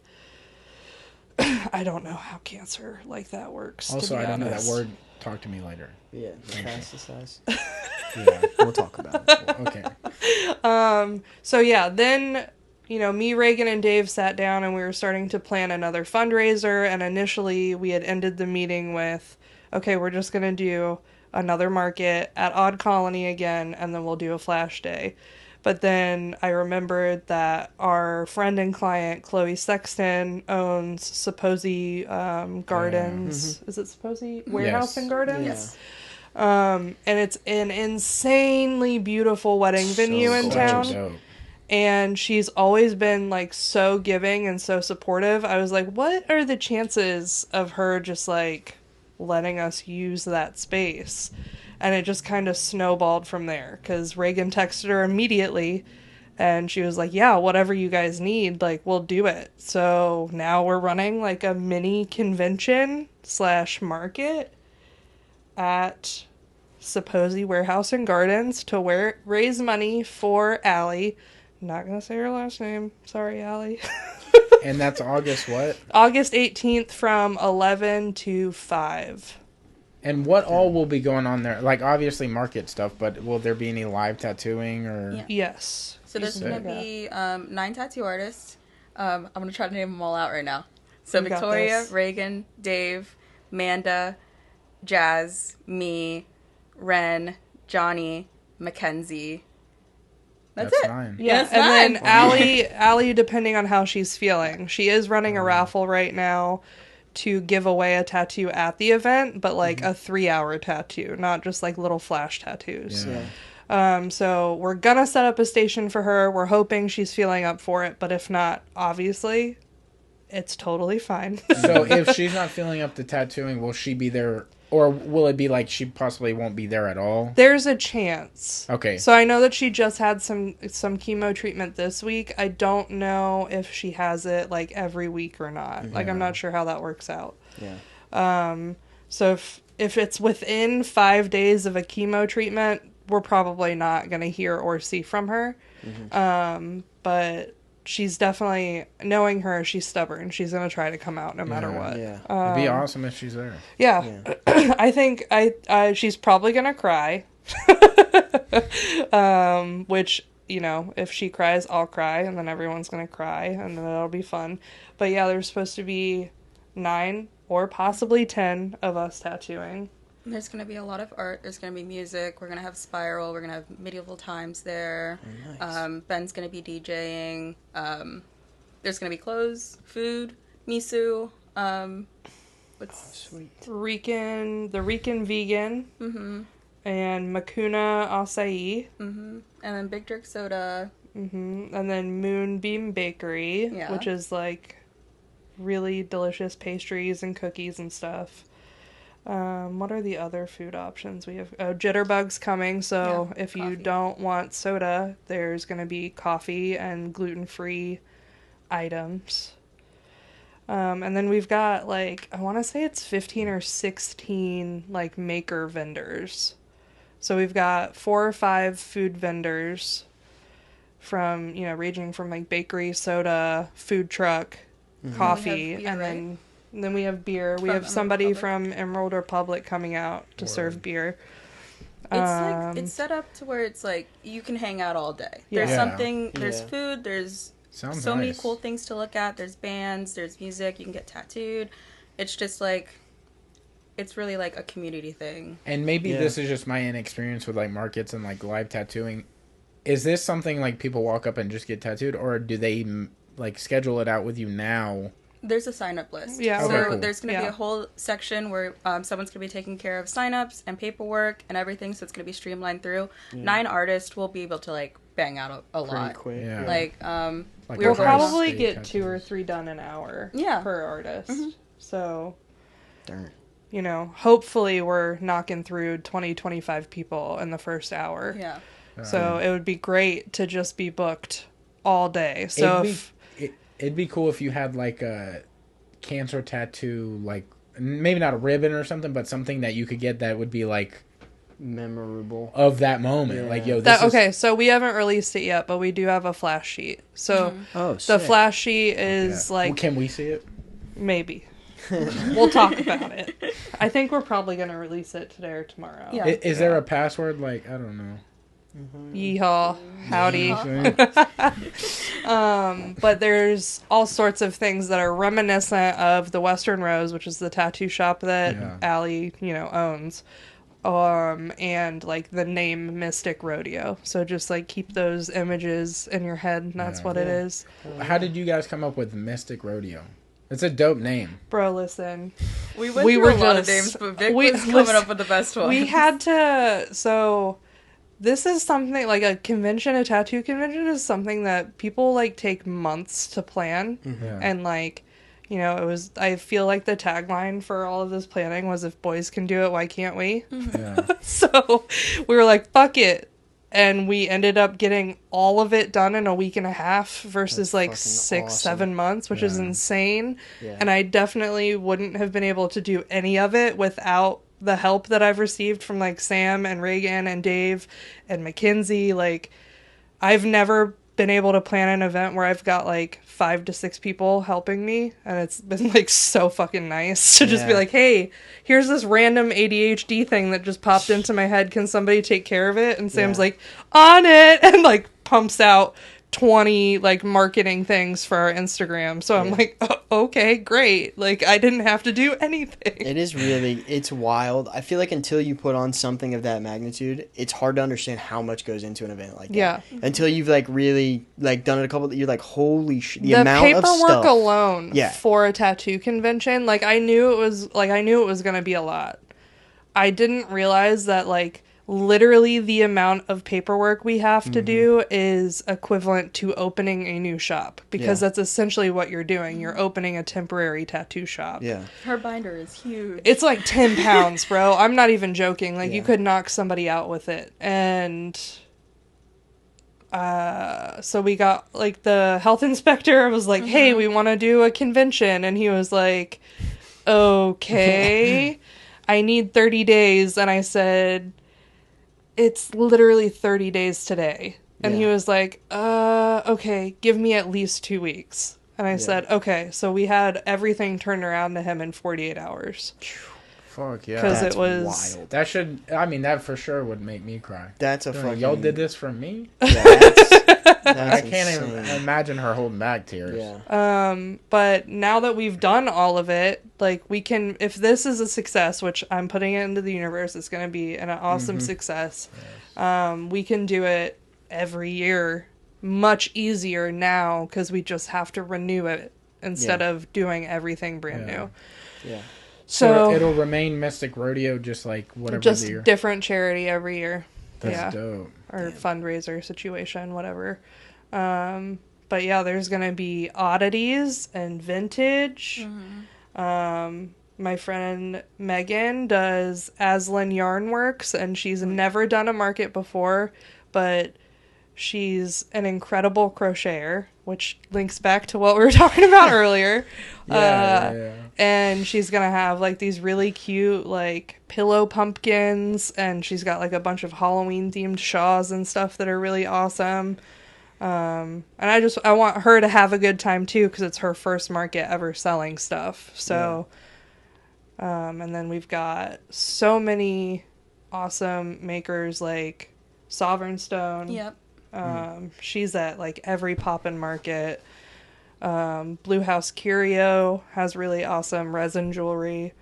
I don't know how cancer like that works. Also, I don't know that word. Talk to me later. Yeah, metastasize. Yeah, we'll talk about it. Okay. So yeah, then, you know, me, Reagan, and Dave sat down and we were starting to plan another fundraiser. And initially we had ended the meeting with, okay, we're just going to do another market at Odd Colony again, and then we'll do a flash day. But then I remembered that our friend and client, Chloe Sexton, owns Supposy Gardens. Is it Supposy? Warehouse and Gardens? Yes. And it's an insanely beautiful wedding venue in town. And she's always been like so giving and so supportive. I was like, what are the chances of her just like letting us use that space? And it just kind of snowballed from there, because Reagan texted her immediately and she was like, yeah, whatever you guys need, like, we'll do it. So now we're running like a mini convention / market at Supposy Warehouse and Gardens to raise money for Allie. I'm not going to say her last name. Sorry, Allie. And that's August what? August 18th from 11 to 5. And what all will be going on there? Like, obviously market stuff, but will there be any live tattooing or? Yeah. Yes. So there's going to be 9 tattoo artists. I'm going to try to name them all out right now. So You Victoria, Reagan, Dave, Manda, Jazz, me, Ren, Johnny, Mackenzie. That's it. 9. Yeah, That's and 9. then Allie, depending on how she's feeling, she is running a raffle right now to give away a tattoo at the event, but like a 3-hour tattoo, not just like little flash tattoos. Yeah. So we're gonna set up a station for her. We're hoping she's feeling up for it, but if not, obviously, it's totally fine. So if she's not feeling up to tattooing, will she be there? Or will it be like she possibly won't be there at all? There's a chance. Okay. So I know that she just had some chemo treatment this week. I don't know if she has it like every week or not. Like, I'm not sure how that works out. Yeah. So if it's within 5 days of a chemo treatment, we're probably not going to hear or see from her. But she's definitely, knowing her, she's stubborn. She's going to try to come out no matter what. Yeah. It'd be awesome if she's there. Yeah. I think she's probably going to cry. Which, you know, if she cries, I'll cry, and then everyone's going to cry, and then it'll be fun. But yeah, there's supposed to be 9 or possibly 10 of us tattooing. There's going to be a lot of art. There's going to be music. We're going to have Spiral. We're going to have Medieval Times there. Oh, nice. Ben's going to be DJing. There's going to be clothes, food, miso. Sweet. The Rican vegan. And Makuna acai. And then Big Jerk soda. And then Moonbeam Bakery, which is like really delicious pastries and cookies and stuff. What are the other food options? We have Jitterbug's coming, so if you don't want soda, there's going to be coffee and gluten-free items. And then we've got, like, I want to say it's 15 or 16, like, maker vendors. So we've got 4 or 5 food vendors. from, you know, ranging from like bakery, soda, food truck, coffee, beer, and right? then we have beer. We have somebody from Emerald Republic coming out to serve beer. It's set up to where it's like you can hang out all day. There's there's food, there's many cool things to look at. There's bands, there's music, you can get tattooed. It's just like, it's really like a community thing. And maybe this is just my inexperience with like markets and like live tattooing. Is this something like people walk up and just get tattooed, or do they like schedule it out with you now? There's a sign-up list. Yeah. So Okay, cool. there's going to be a whole section where someone's going to be taking care of sign-ups and paperwork and everything, so it's going to be streamlined through. 9 artists will be able to, like, bang out a lot. Quick. Yeah. Like, We'll probably get 2 or 3 done an hour per artist. So, Darn. you know, hopefully we're knocking through 20-25 people in the first hour. Yeah. So it would be great to just be booked all day. So it'd be cool if you had like a cancer tattoo, like maybe not a ribbon or something, but something that you could get that would be like memorable of that moment. Yeah. Like, yo, okay, so we haven't released it yet, but we do have a flash sheet. So the flash sheet is like... Well, can we see it? Maybe. We'll talk about it. I think we're probably going to release it today or tomorrow. Yeah. Is there a password? Like, I don't know. Yeehaw. Howdy. But there's all sorts of things that are reminiscent of the Western Rose, which is the tattoo shop that Allie, you know, owns. And like the name Mystic Rodeo. So just like keep those images in your head. And that's what it is. How did you guys come up with Mystic Rodeo? It's a dope name. Bro, listen. We went through a lot of names, but Vic was coming up with the best one. We had to... So... This is something, like a convention, a tattoo convention is something that people, like, take months to plan. And, like, you know, I feel like the tagline for all of this planning was, if boys can do it, why can't we? So we were like, fuck it. And we ended up getting all of it done in a week and a half versus, like, 6-7 months, which is insane. And I definitely wouldn't have been able to do any of it without the help that I've received from like Sam and Reagan and Dave and Mackenzie. Like, I've never been able to plan an event where I've got like 5 to 6 people helping me, and it's been like so fucking nice to just be like, hey, here's this random ADHD thing that just popped into my head, can somebody take care of it? And Sam's like, on it, and like pumps out 20 like marketing things for our Instagram. So I'm like, okay, great. Like, I didn't have to do anything. It's wild. I feel like until you put on something of that magnitude, it's hard to understand how much goes into an event like that. Yeah. Until you've like really like done it a couple, you're like, holy shit. The amount of stuff. The paperwork alone for a tattoo convention, like I knew it was going to be a lot. I didn't realize that like literally the amount of paperwork we have to do is equivalent to opening a new shop, because that's essentially what you're doing. You're opening a temporary tattoo shop. Yeah. Her binder is huge. It's like 10 pounds, bro. I'm not even joking. Like, you could knock somebody out with it. And so we got, like, the health inspector was like, hey, we want to do a convention. And he was like, okay, I need 30 days. And I said, it's literally 30 days today. And he was like, okay, give me at least 2 weeks. And I said, okay. So we had everything turned around to him in 48 hours. Fuck yeah. Because it was wild. That for sure would make me cry. That's a fucking... Y'all did this for me? That's I can't even imagine her holding back tears. Yeah. But now that we've done all of it, like, we can, if this is a success, which I'm putting it into the universe, it's going to be an awesome success. Yes. We can do it every year much easier now, because we just have to renew it instead of doing everything brand new. Yeah. So it'll remain Mystic Rodeo, just like whatever just the year. Different charity every year. That's dope. Or fundraiser situation, whatever. But yeah, there's gonna be oddities and vintage. My friend Megan does Aslan Yarn Works, and she's never done a market before, but she's an incredible crocheter, which links back to what we were talking about earlier. And she's gonna have like these really cute like pillow pumpkins, and she's got like a bunch of Halloween themed shawls and stuff that are really awesome. And I want her to have a good time too, because it's her first market ever selling stuff. So, and then we've got so many awesome makers like Sovereign Stone. Yep. She's at like every pop-in market. Blue House Curio has really awesome resin jewelry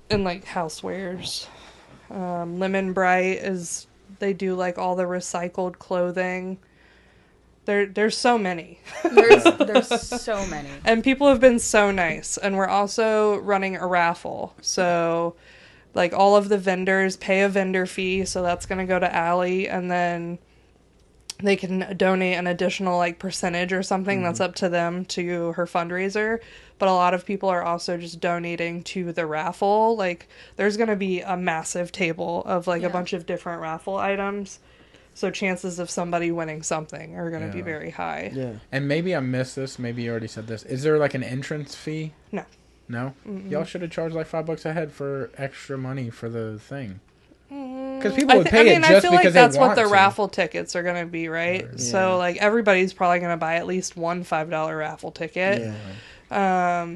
and like housewares. Lemon Bright they do like all the recycled clothing. There's so many. There's so many. And people have been so nice. And we're also running a raffle. So like all of the vendors pay a vendor fee, so that's going to go to Allie, and then they can donate an additional like percentage or something. That's up to them to her fundraiser. But a lot of people are also just donating to the raffle. Like there's going to be a massive table of like a bunch of different raffle items. So chances of somebody winning something are going to be very high. Yeah. And maybe I missed this. Maybe you already said this. Is there like an entrance fee? No. No? Y'all should have charged like $5 a head for extra money for the thing. Because people would pay it just I feel because like that's they what want the to. raffle tickets are going to be, right? Yeah. So like everybody's probably going to buy at least one $5 raffle ticket. Yeah.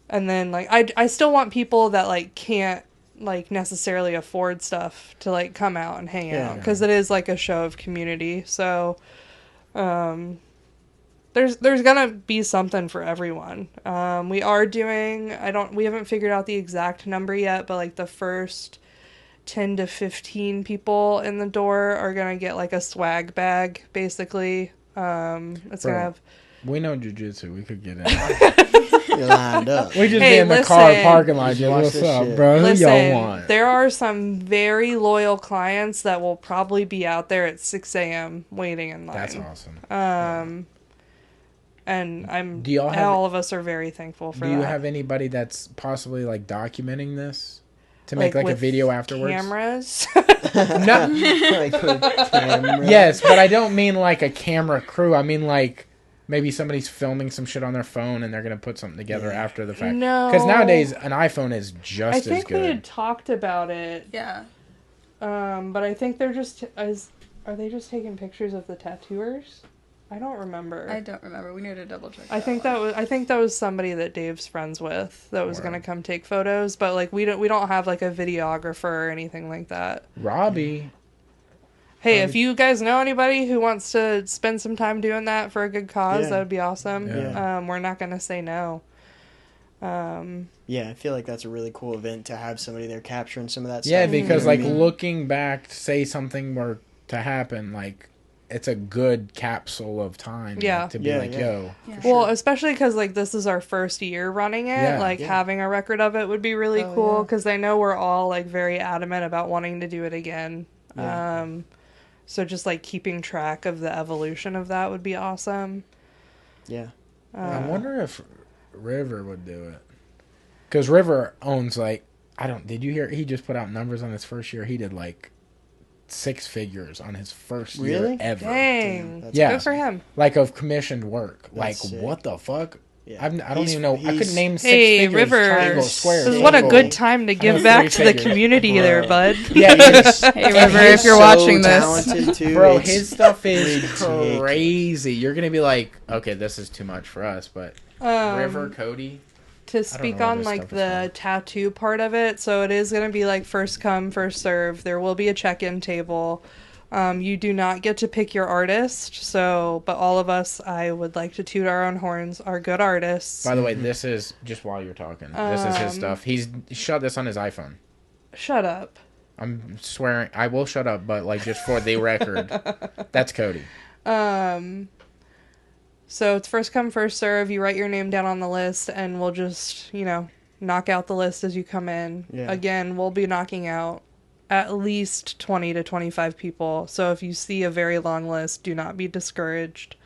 And then like I still want people that like can't like necessarily afford stuff to like come out and hang out, because it is like a show of community. So there's gonna be something for everyone. We are doing, we haven't figured out the exact number yet, but like the first 10 to 15 people in the door are gonna get like a swag bag, basically. It's gonna have, we know jujitsu. We could get in. You're lined up. We just be in the car parking lot. Just, watch what's this up, shit. bro? Who y'all listen, want? there are some very loyal clients that will probably be out there at 6 a.m. waiting in line. That's awesome. And Do y'all have- all of us are very thankful for that. Do you have anybody that's possibly like documenting this to Like make like a with video afterwards? Cameras? No. Like with camera. Yes, but I don't mean like a camera crew. I mean like maybe somebody's filming some shit on their phone and they're gonna put something together after the fact. No. Because nowadays an iPhone is just I as think good. we had talked about it. Yeah. But I think they're just are they just taking pictures of the tattooers? I don't remember. I don't remember. We need to double check. I think that was somebody that Dave's friends with that was gonna come take photos, but like we don't have like a videographer or anything like that. Robbie. Hey, if you guys know anybody who wants to spend some time doing that for a good cause, that would be awesome. Yeah. We're not gonna say no. Yeah, I feel like that's a really cool event to have somebody there capturing some of that stuff. Yeah, because You know like what I mean? looking back, say something were to happen, like it's a good capsule of time. Yeah. Like, to be like, yo. Yeah. Well, especially because like this is our first year running it, having a record of it would be really cool, because I know we're all like very adamant about wanting to do it again. Yeah. So just like keeping track of the evolution of that would be awesome. Yeah. I wonder if River would do it. Because River owns like, did you hear, he just put out numbers on his first year. He did like 6 figures on his first year ever. Dang. That's Good for him. Like of commissioned work. That's like sick. what the fuck? Yeah. I don't even know. I could name 6 Hey, figures. River. Triangles, squares. This is what a angles. good time to give know back 3 to the figures. community there, bud. Yeah, Hey, River, if you're watching this. Talented too. bro, It's his stuff is ridiculous. crazy. You're gonna be like, okay, this is too much for us, but River, Cody. To speak know what on this like stuff is the called. tattoo part of it, so it is going to be like first come, first serve. There will be a check-in table. You do not get to pick your artist, but all of us, I would like to toot our own horns, are good artists. By the way, this is just while you're talking. This is his stuff. He's shot this on his iPhone. Shut up. I'm swearing. I will shut up, but like just for the record, that's Cody. So it's first come, first serve. You write your name down on the list, and we'll just, knock out the list as you come in. Yeah. Again, we'll be knocking out at least 20 to 25 people. So if you see a very long list, do not be discouraged.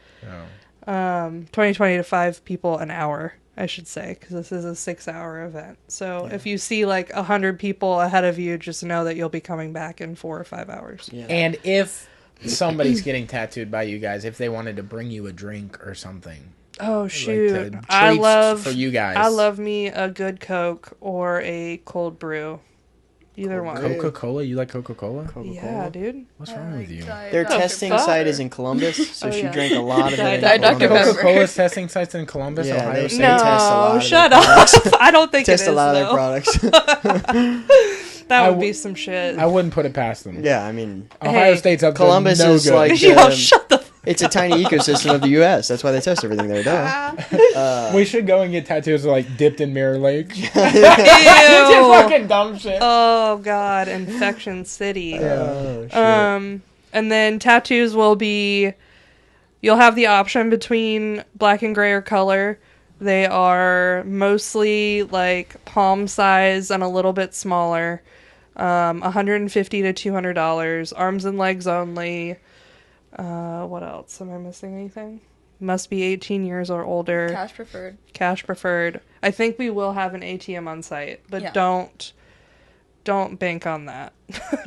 Oh. 25 people an hour, I should say, because this is a 6-hour event. So if you see like 100 people ahead of you, just know that you'll be coming back in 4 or 5 hours. Yeah. And if somebody's getting tattooed by you guys, if they wanted to bring you a drink or something. Oh shoot! Like I for you guys. I love me a good Coke or a cold brew. Either one. Coca-Cola? You like Coca-Cola? Yeah, dude. What's wrong with you? Their testing site is in Columbus, so she drank a lot of it. Coca-Cola's testing sites in Columbus, Yeah, Ohio State. test a lot of shut their up. I don't think test it is, a lot of their products. That would be some shit. I wouldn't put it past them. Yeah, I mean, Ohio State's up Columbus to no is good. like shut the it's a tiny ecosystem of the U.S. That's why they test everything there. Duh. We should go and get tattoos like dipped in Mirror Lake. Ew. Just fucking dumb shit. Oh God, Infection City. Oh, shit. And then tattoos will be. You'll have the option between black and gray or color. They are mostly like palm size and a little bit smaller. $150 to $200. Arms and legs only. What else? Am I missing anything? Must be 18 years or older. Cash preferred. I think we will have an ATM on site, but don't bank on that.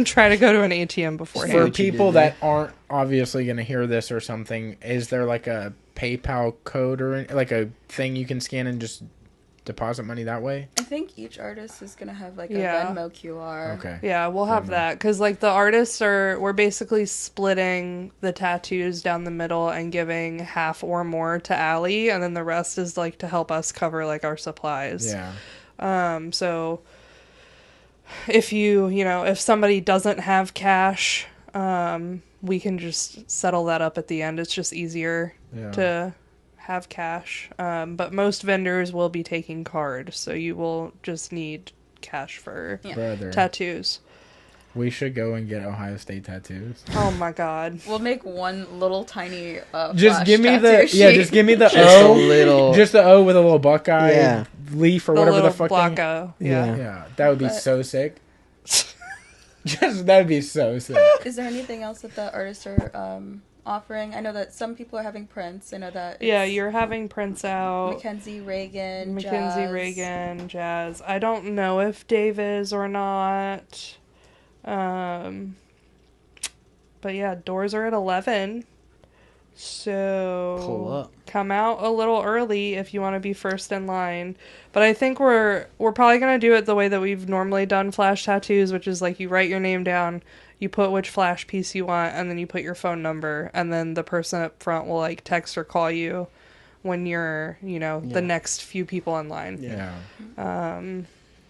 Try to go to an ATM beforehand. For people that aren't obviously going to hear this or something, is there like a PayPal code or like a thing you can scan and just deposit money that way? I think each artist is going to have like a Venmo QR. Okay. Yeah, we'll have that because like the artists we're basically splitting the tattoos down the middle and giving half or more to Allie, and then the rest is like to help us cover like our supplies. Yeah. So if if somebody doesn't have cash, we can just settle that up at the end. It's just easier to have cash. But most vendors will be taking card, so you will just need cash for tattoos. We should go and get Ohio State tattoos. Oh my God. We'll make one little tiny just give me the sheet. just give me the just O, a little, just the O with a little Buckeye leaf or whatever the fuck. Blocko. Yeah, that would be so sick. That'd be so sick. Is there anything else that the artists are offering? I know that some people are having prints. I know that you're having prints out. Mackenzie Reagan, Jazz. I don't know if Dave is or not. But yeah, doors are at 11. So pull up. Come out a little early if you want to be first in line. But I think we're probably going to do it the way that we've normally done flash tattoos, which is like you write your name down, you put which flash piece you want, and then you put your phone number, and then the person up front will like text or call you when you're, the next few people in line. Yeah.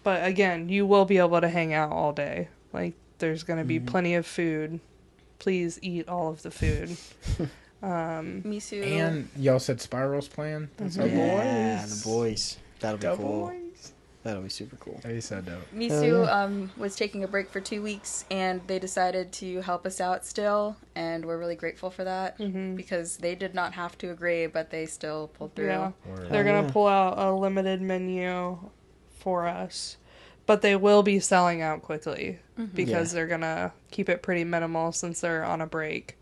But again, you will be able to hang out all day. Like there's going to be plenty of food. Please eat all of the food. Misu. And y'all said Spiral's playing? That's our the boys. That'll be cool. Boys. That'll be super cool. That is so dope. Misu was taking a break for 2 weeks, and they decided to help us out still, and we're really grateful for that because they did not have to agree, but they still pulled through. Yeah. They're going to pull out a limited menu for us, but they will be selling out quickly because they're going to keep it pretty minimal since they're on a break.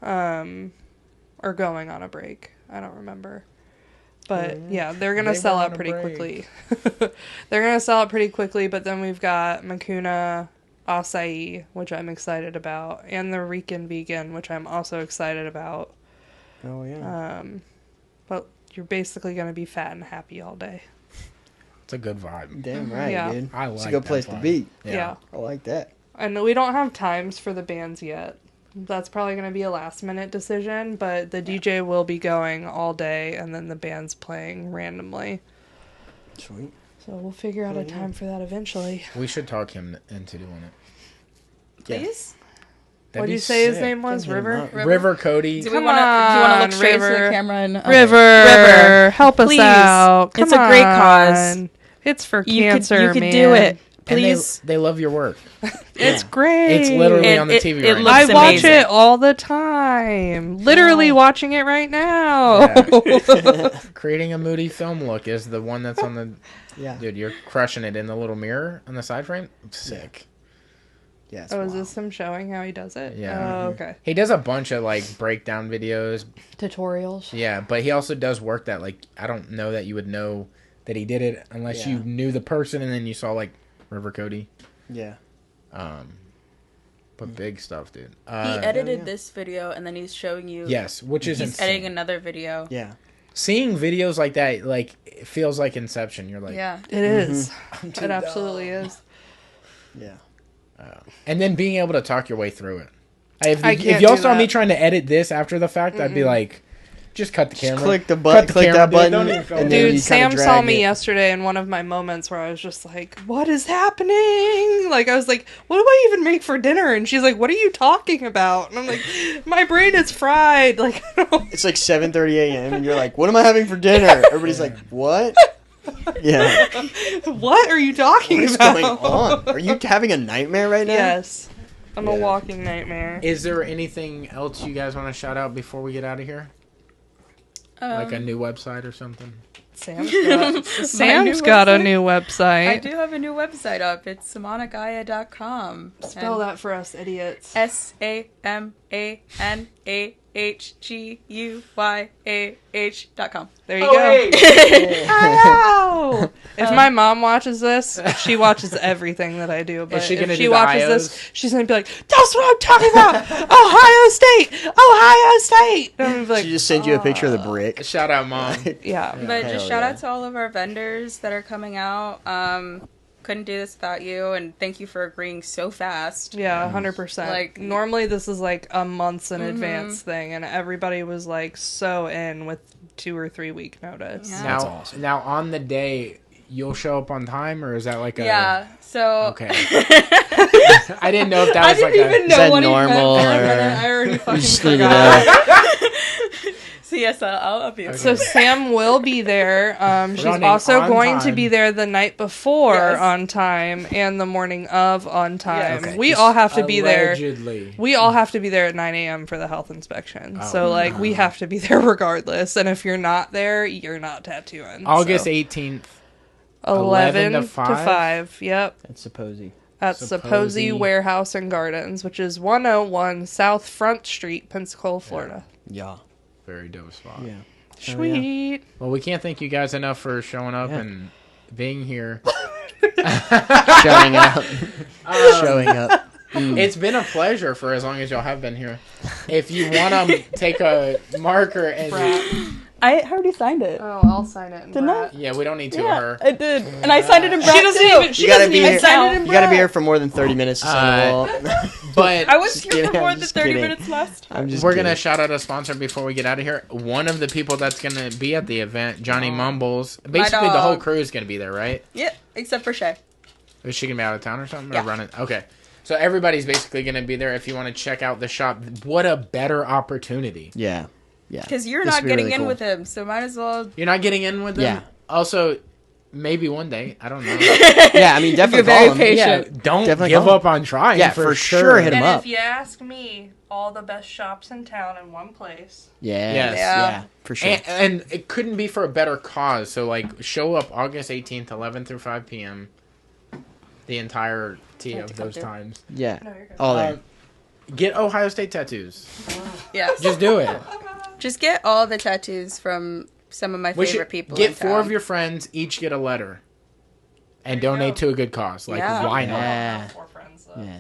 Or going on a break. I don't remember. But yeah, they're going to sell out pretty quickly. They're going to sell out pretty quickly, but then we've got Makuna Acai, which I'm excited about, and the Rican Vegan, which I'm also excited about. Oh, yeah. But you're basically going to be fat and happy all day. It's a good vibe. Damn right, dude. I like it's a good place to be. Yeah. I like that. And we don't have times for the bands yet. That's probably going to be a last-minute decision, but the DJ will be going all day, and then the band's playing randomly. Sweet. So we'll figure out a time for that eventually. We should talk him into doing it. Please? What did you say his name was? River Cody. Do you want to look straight to the camera? And, River, help us Please. out. Come it's a great cause. It's for cancer, you could man. do it. Please. They love your work. It's great. It's literally on the TV right now. I watch it all the time. Literally watching it right now. Yeah. Creating a moody film look is the one that's on the... Yeah. Dude, you're crushing it in the little mirror on the side frame. Sick. Yeah. Is this him showing how he does it? Yeah. Oh, okay. He does a bunch of like breakdown videos. Tutorials. Yeah, but he also does work that like I don't know that you would know that he did it unless you knew the person and then you saw like River Cody. Yeah. But big stuff, dude. He edited this video and then he's showing you. Yes, which is he's editing another video. Yeah. Seeing videos like that, like it feels like Inception. You're like, it is. It absolutely is. Yeah. And then being able to talk your way through it. If can't y'all do saw me that. trying to edit this after the fact, I'd be like, just cut the camera. Click the button. Click that button. Don't even film and it. then you Dude, kinda Sam drag saw me it. yesterday in one of my moments where I was just like, what is happening? Like, I was like, what do I even make for dinner? And she's like, what are you talking about? And I'm like, my brain is fried. Like, I don't... It's like 7:30 a.m. and you're like, what am I having for dinner? Everybody's like, what? Yeah. What are you talking What is about? going on? Are you having a nightmare right now? Yes. I'm a Yeah. walking nightmare. Is there anything else you guys want to shout out before we get out of here? Like a new website or something? Sam's new got a website? new website. I do have a new website up. It's samanahguyah.com. Spell that for us idiots. SAMANAHGUYAH.com. There you go. Hello! If my mom watches this, she watches everything that I do. But Is she if gonna she do the watches IOs? this, she's gonna be like, "That's what I'm talking about! Ohio State! Ohio State!" And I'm gonna be like, She just sent you a picture of the brick. Shout out, Mom. yeah. But Hell just shout yeah. out to all of our vendors that are coming out. Couldn't do this without you, and thank you for agreeing so fast. Yeah, 100%. Like- normally this is like a months in advance thing, and everybody was like so in with 2 or 3 week notice. Yeah. That's Now, awesome. now on the day, you'll show up on time, or is that like a... Yeah, so... Okay. I didn't know if that I was like didn't even Is know that what normal, he meant for a or- minute. I already fucking just leave it forgot. out. So yes, I'll be So Sam will be there. She's Running also on going to time. be there the night before Yes. on time and the morning of on time. Yes. We just all have to be there. Allegedly. We all have to be there at 9 a.m. for the health inspection. Oh, So, like, we have to be there regardless. And if you're not there, you're not tattooing. August so. 18th. 11 to 5? 5. Yep. That's supposy. At Supposy Warehouse and Gardens, which is 101 South Front Street, Pensacola, Florida. Yeah. Very dope spot. Yeah. Sweet. Well, we can't thank you guys enough for showing up Yeah. and being here. Showing up. Showing up. It's been a pleasure for as long as y'all have been here. If you want to take a marker and... I already signed it. Oh, I'll sign it. Didn't I? Yeah, we don't need two of her. I did. And I signed it in Brad She doesn't too. even. She You gotta doesn't be even here. sign it in You gotta be Brad. here for more than 30 minutes to sign the wall. But I was Just here kidding, for more I'm than just 30 kidding. minutes last time. I'm just we're kidding. going to shout out a sponsor before we get out of here. One of the people that's going to be at the event, Johnny Mumbles. Basically, the whole dog. crew is going to be there, right? Yeah, except for Shay. Is she going to be out of town or something? Yeah. Or running? Okay. So everybody's basically going to be there if you want to check out the shop. What a better opportunity. Yeah. Yeah. Because you're This not would be getting really in cool. with him, so might as well. You're not getting in with them? Yeah. Also, maybe one day. I don't know. Yeah, I mean, definitely You're very call him. patient. Yeah, don't Definitely give call him. up on trying. Yeah, for sure, hit him And up. if you ask me, all the best shops in town in one place. Yeah. Yes. Yeah. For sure. And it couldn't be for a better cause. So, like, show up August 18th, 11 through 5 p.m. The entirety Have of to come those through. times. Yeah. No, you're good. All there. Get Ohio State tattoos. Yes. Just do it. Just get all the tattoos from some of my We favorite should people. get in 4 of town. your friends, each get a letter. And There you donate go. to a good cause. Like, Yeah. why not? Yeah. 4 friends, though. Yeah.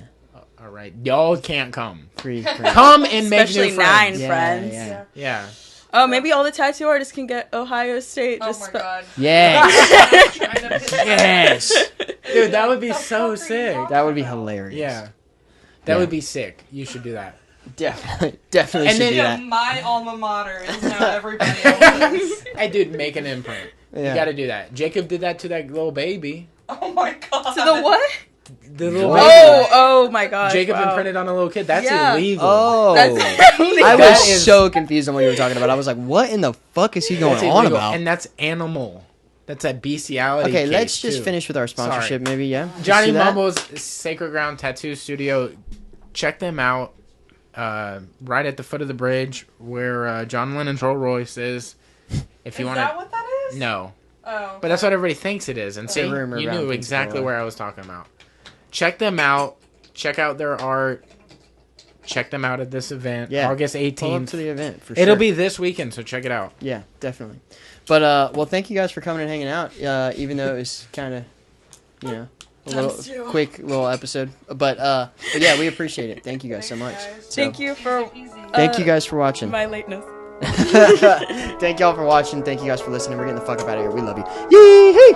All right. Y'all can't come. Free. Come and make Especially new friends. 9 Yeah, friends. yeah. Yeah. Oh, maybe all the tattoo artists can get Ohio State. Oh Just my god. Yes. Yes. Yes. Dude, that would be The so fuck are you sick. talking That would be about? hilarious. Yeah. That Yeah. would be sick. You should do that. Definitely And should then- do Yeah, that. my alma mater is now everybody else's. Hey, dude, make an imprint. Yeah. You got to do that. Jacob did that to that little baby. Oh my god. to the what? The little What? baby. Oh my gosh. Jacob wow. imprinted on a little kid. That's Yeah. illegal. Oh. That's I That was is- so confused on what you were talking about. I was like, what in the fuck is he going That's on illegal. about? And that's animal. That's a bestiality. Okay, case, let's just too. finish with our sponsorship, maybe, yeah? Let's Johnny do that. Mumbles Sacred Ground Tattoo Studio. Check them out. Right at the foot of the bridge where John Lennon's Rolls Royce is. If you Is want that to, what that is? no, Oh. but that's what everybody thinks it is. And see, a rumor you around knew exactly Pensacola. where I was talking about. Check them out. Check out their art. Check them out at this event, Yeah. August Pull up 18th. to the event, for sure. It'll be this weekend, so check it out. Yeah, definitely. But, well, thank you guys for coming and hanging out, even though it was kind of, you know, a little quick little episode. But yeah, we appreciate it. Thank you guys so much. So, Thank you for Thank you guys for watching. my lateness. Thank y'all for watching. Thank you guys for listening. We're getting the fuck up out of here. We love you. Yee-hee!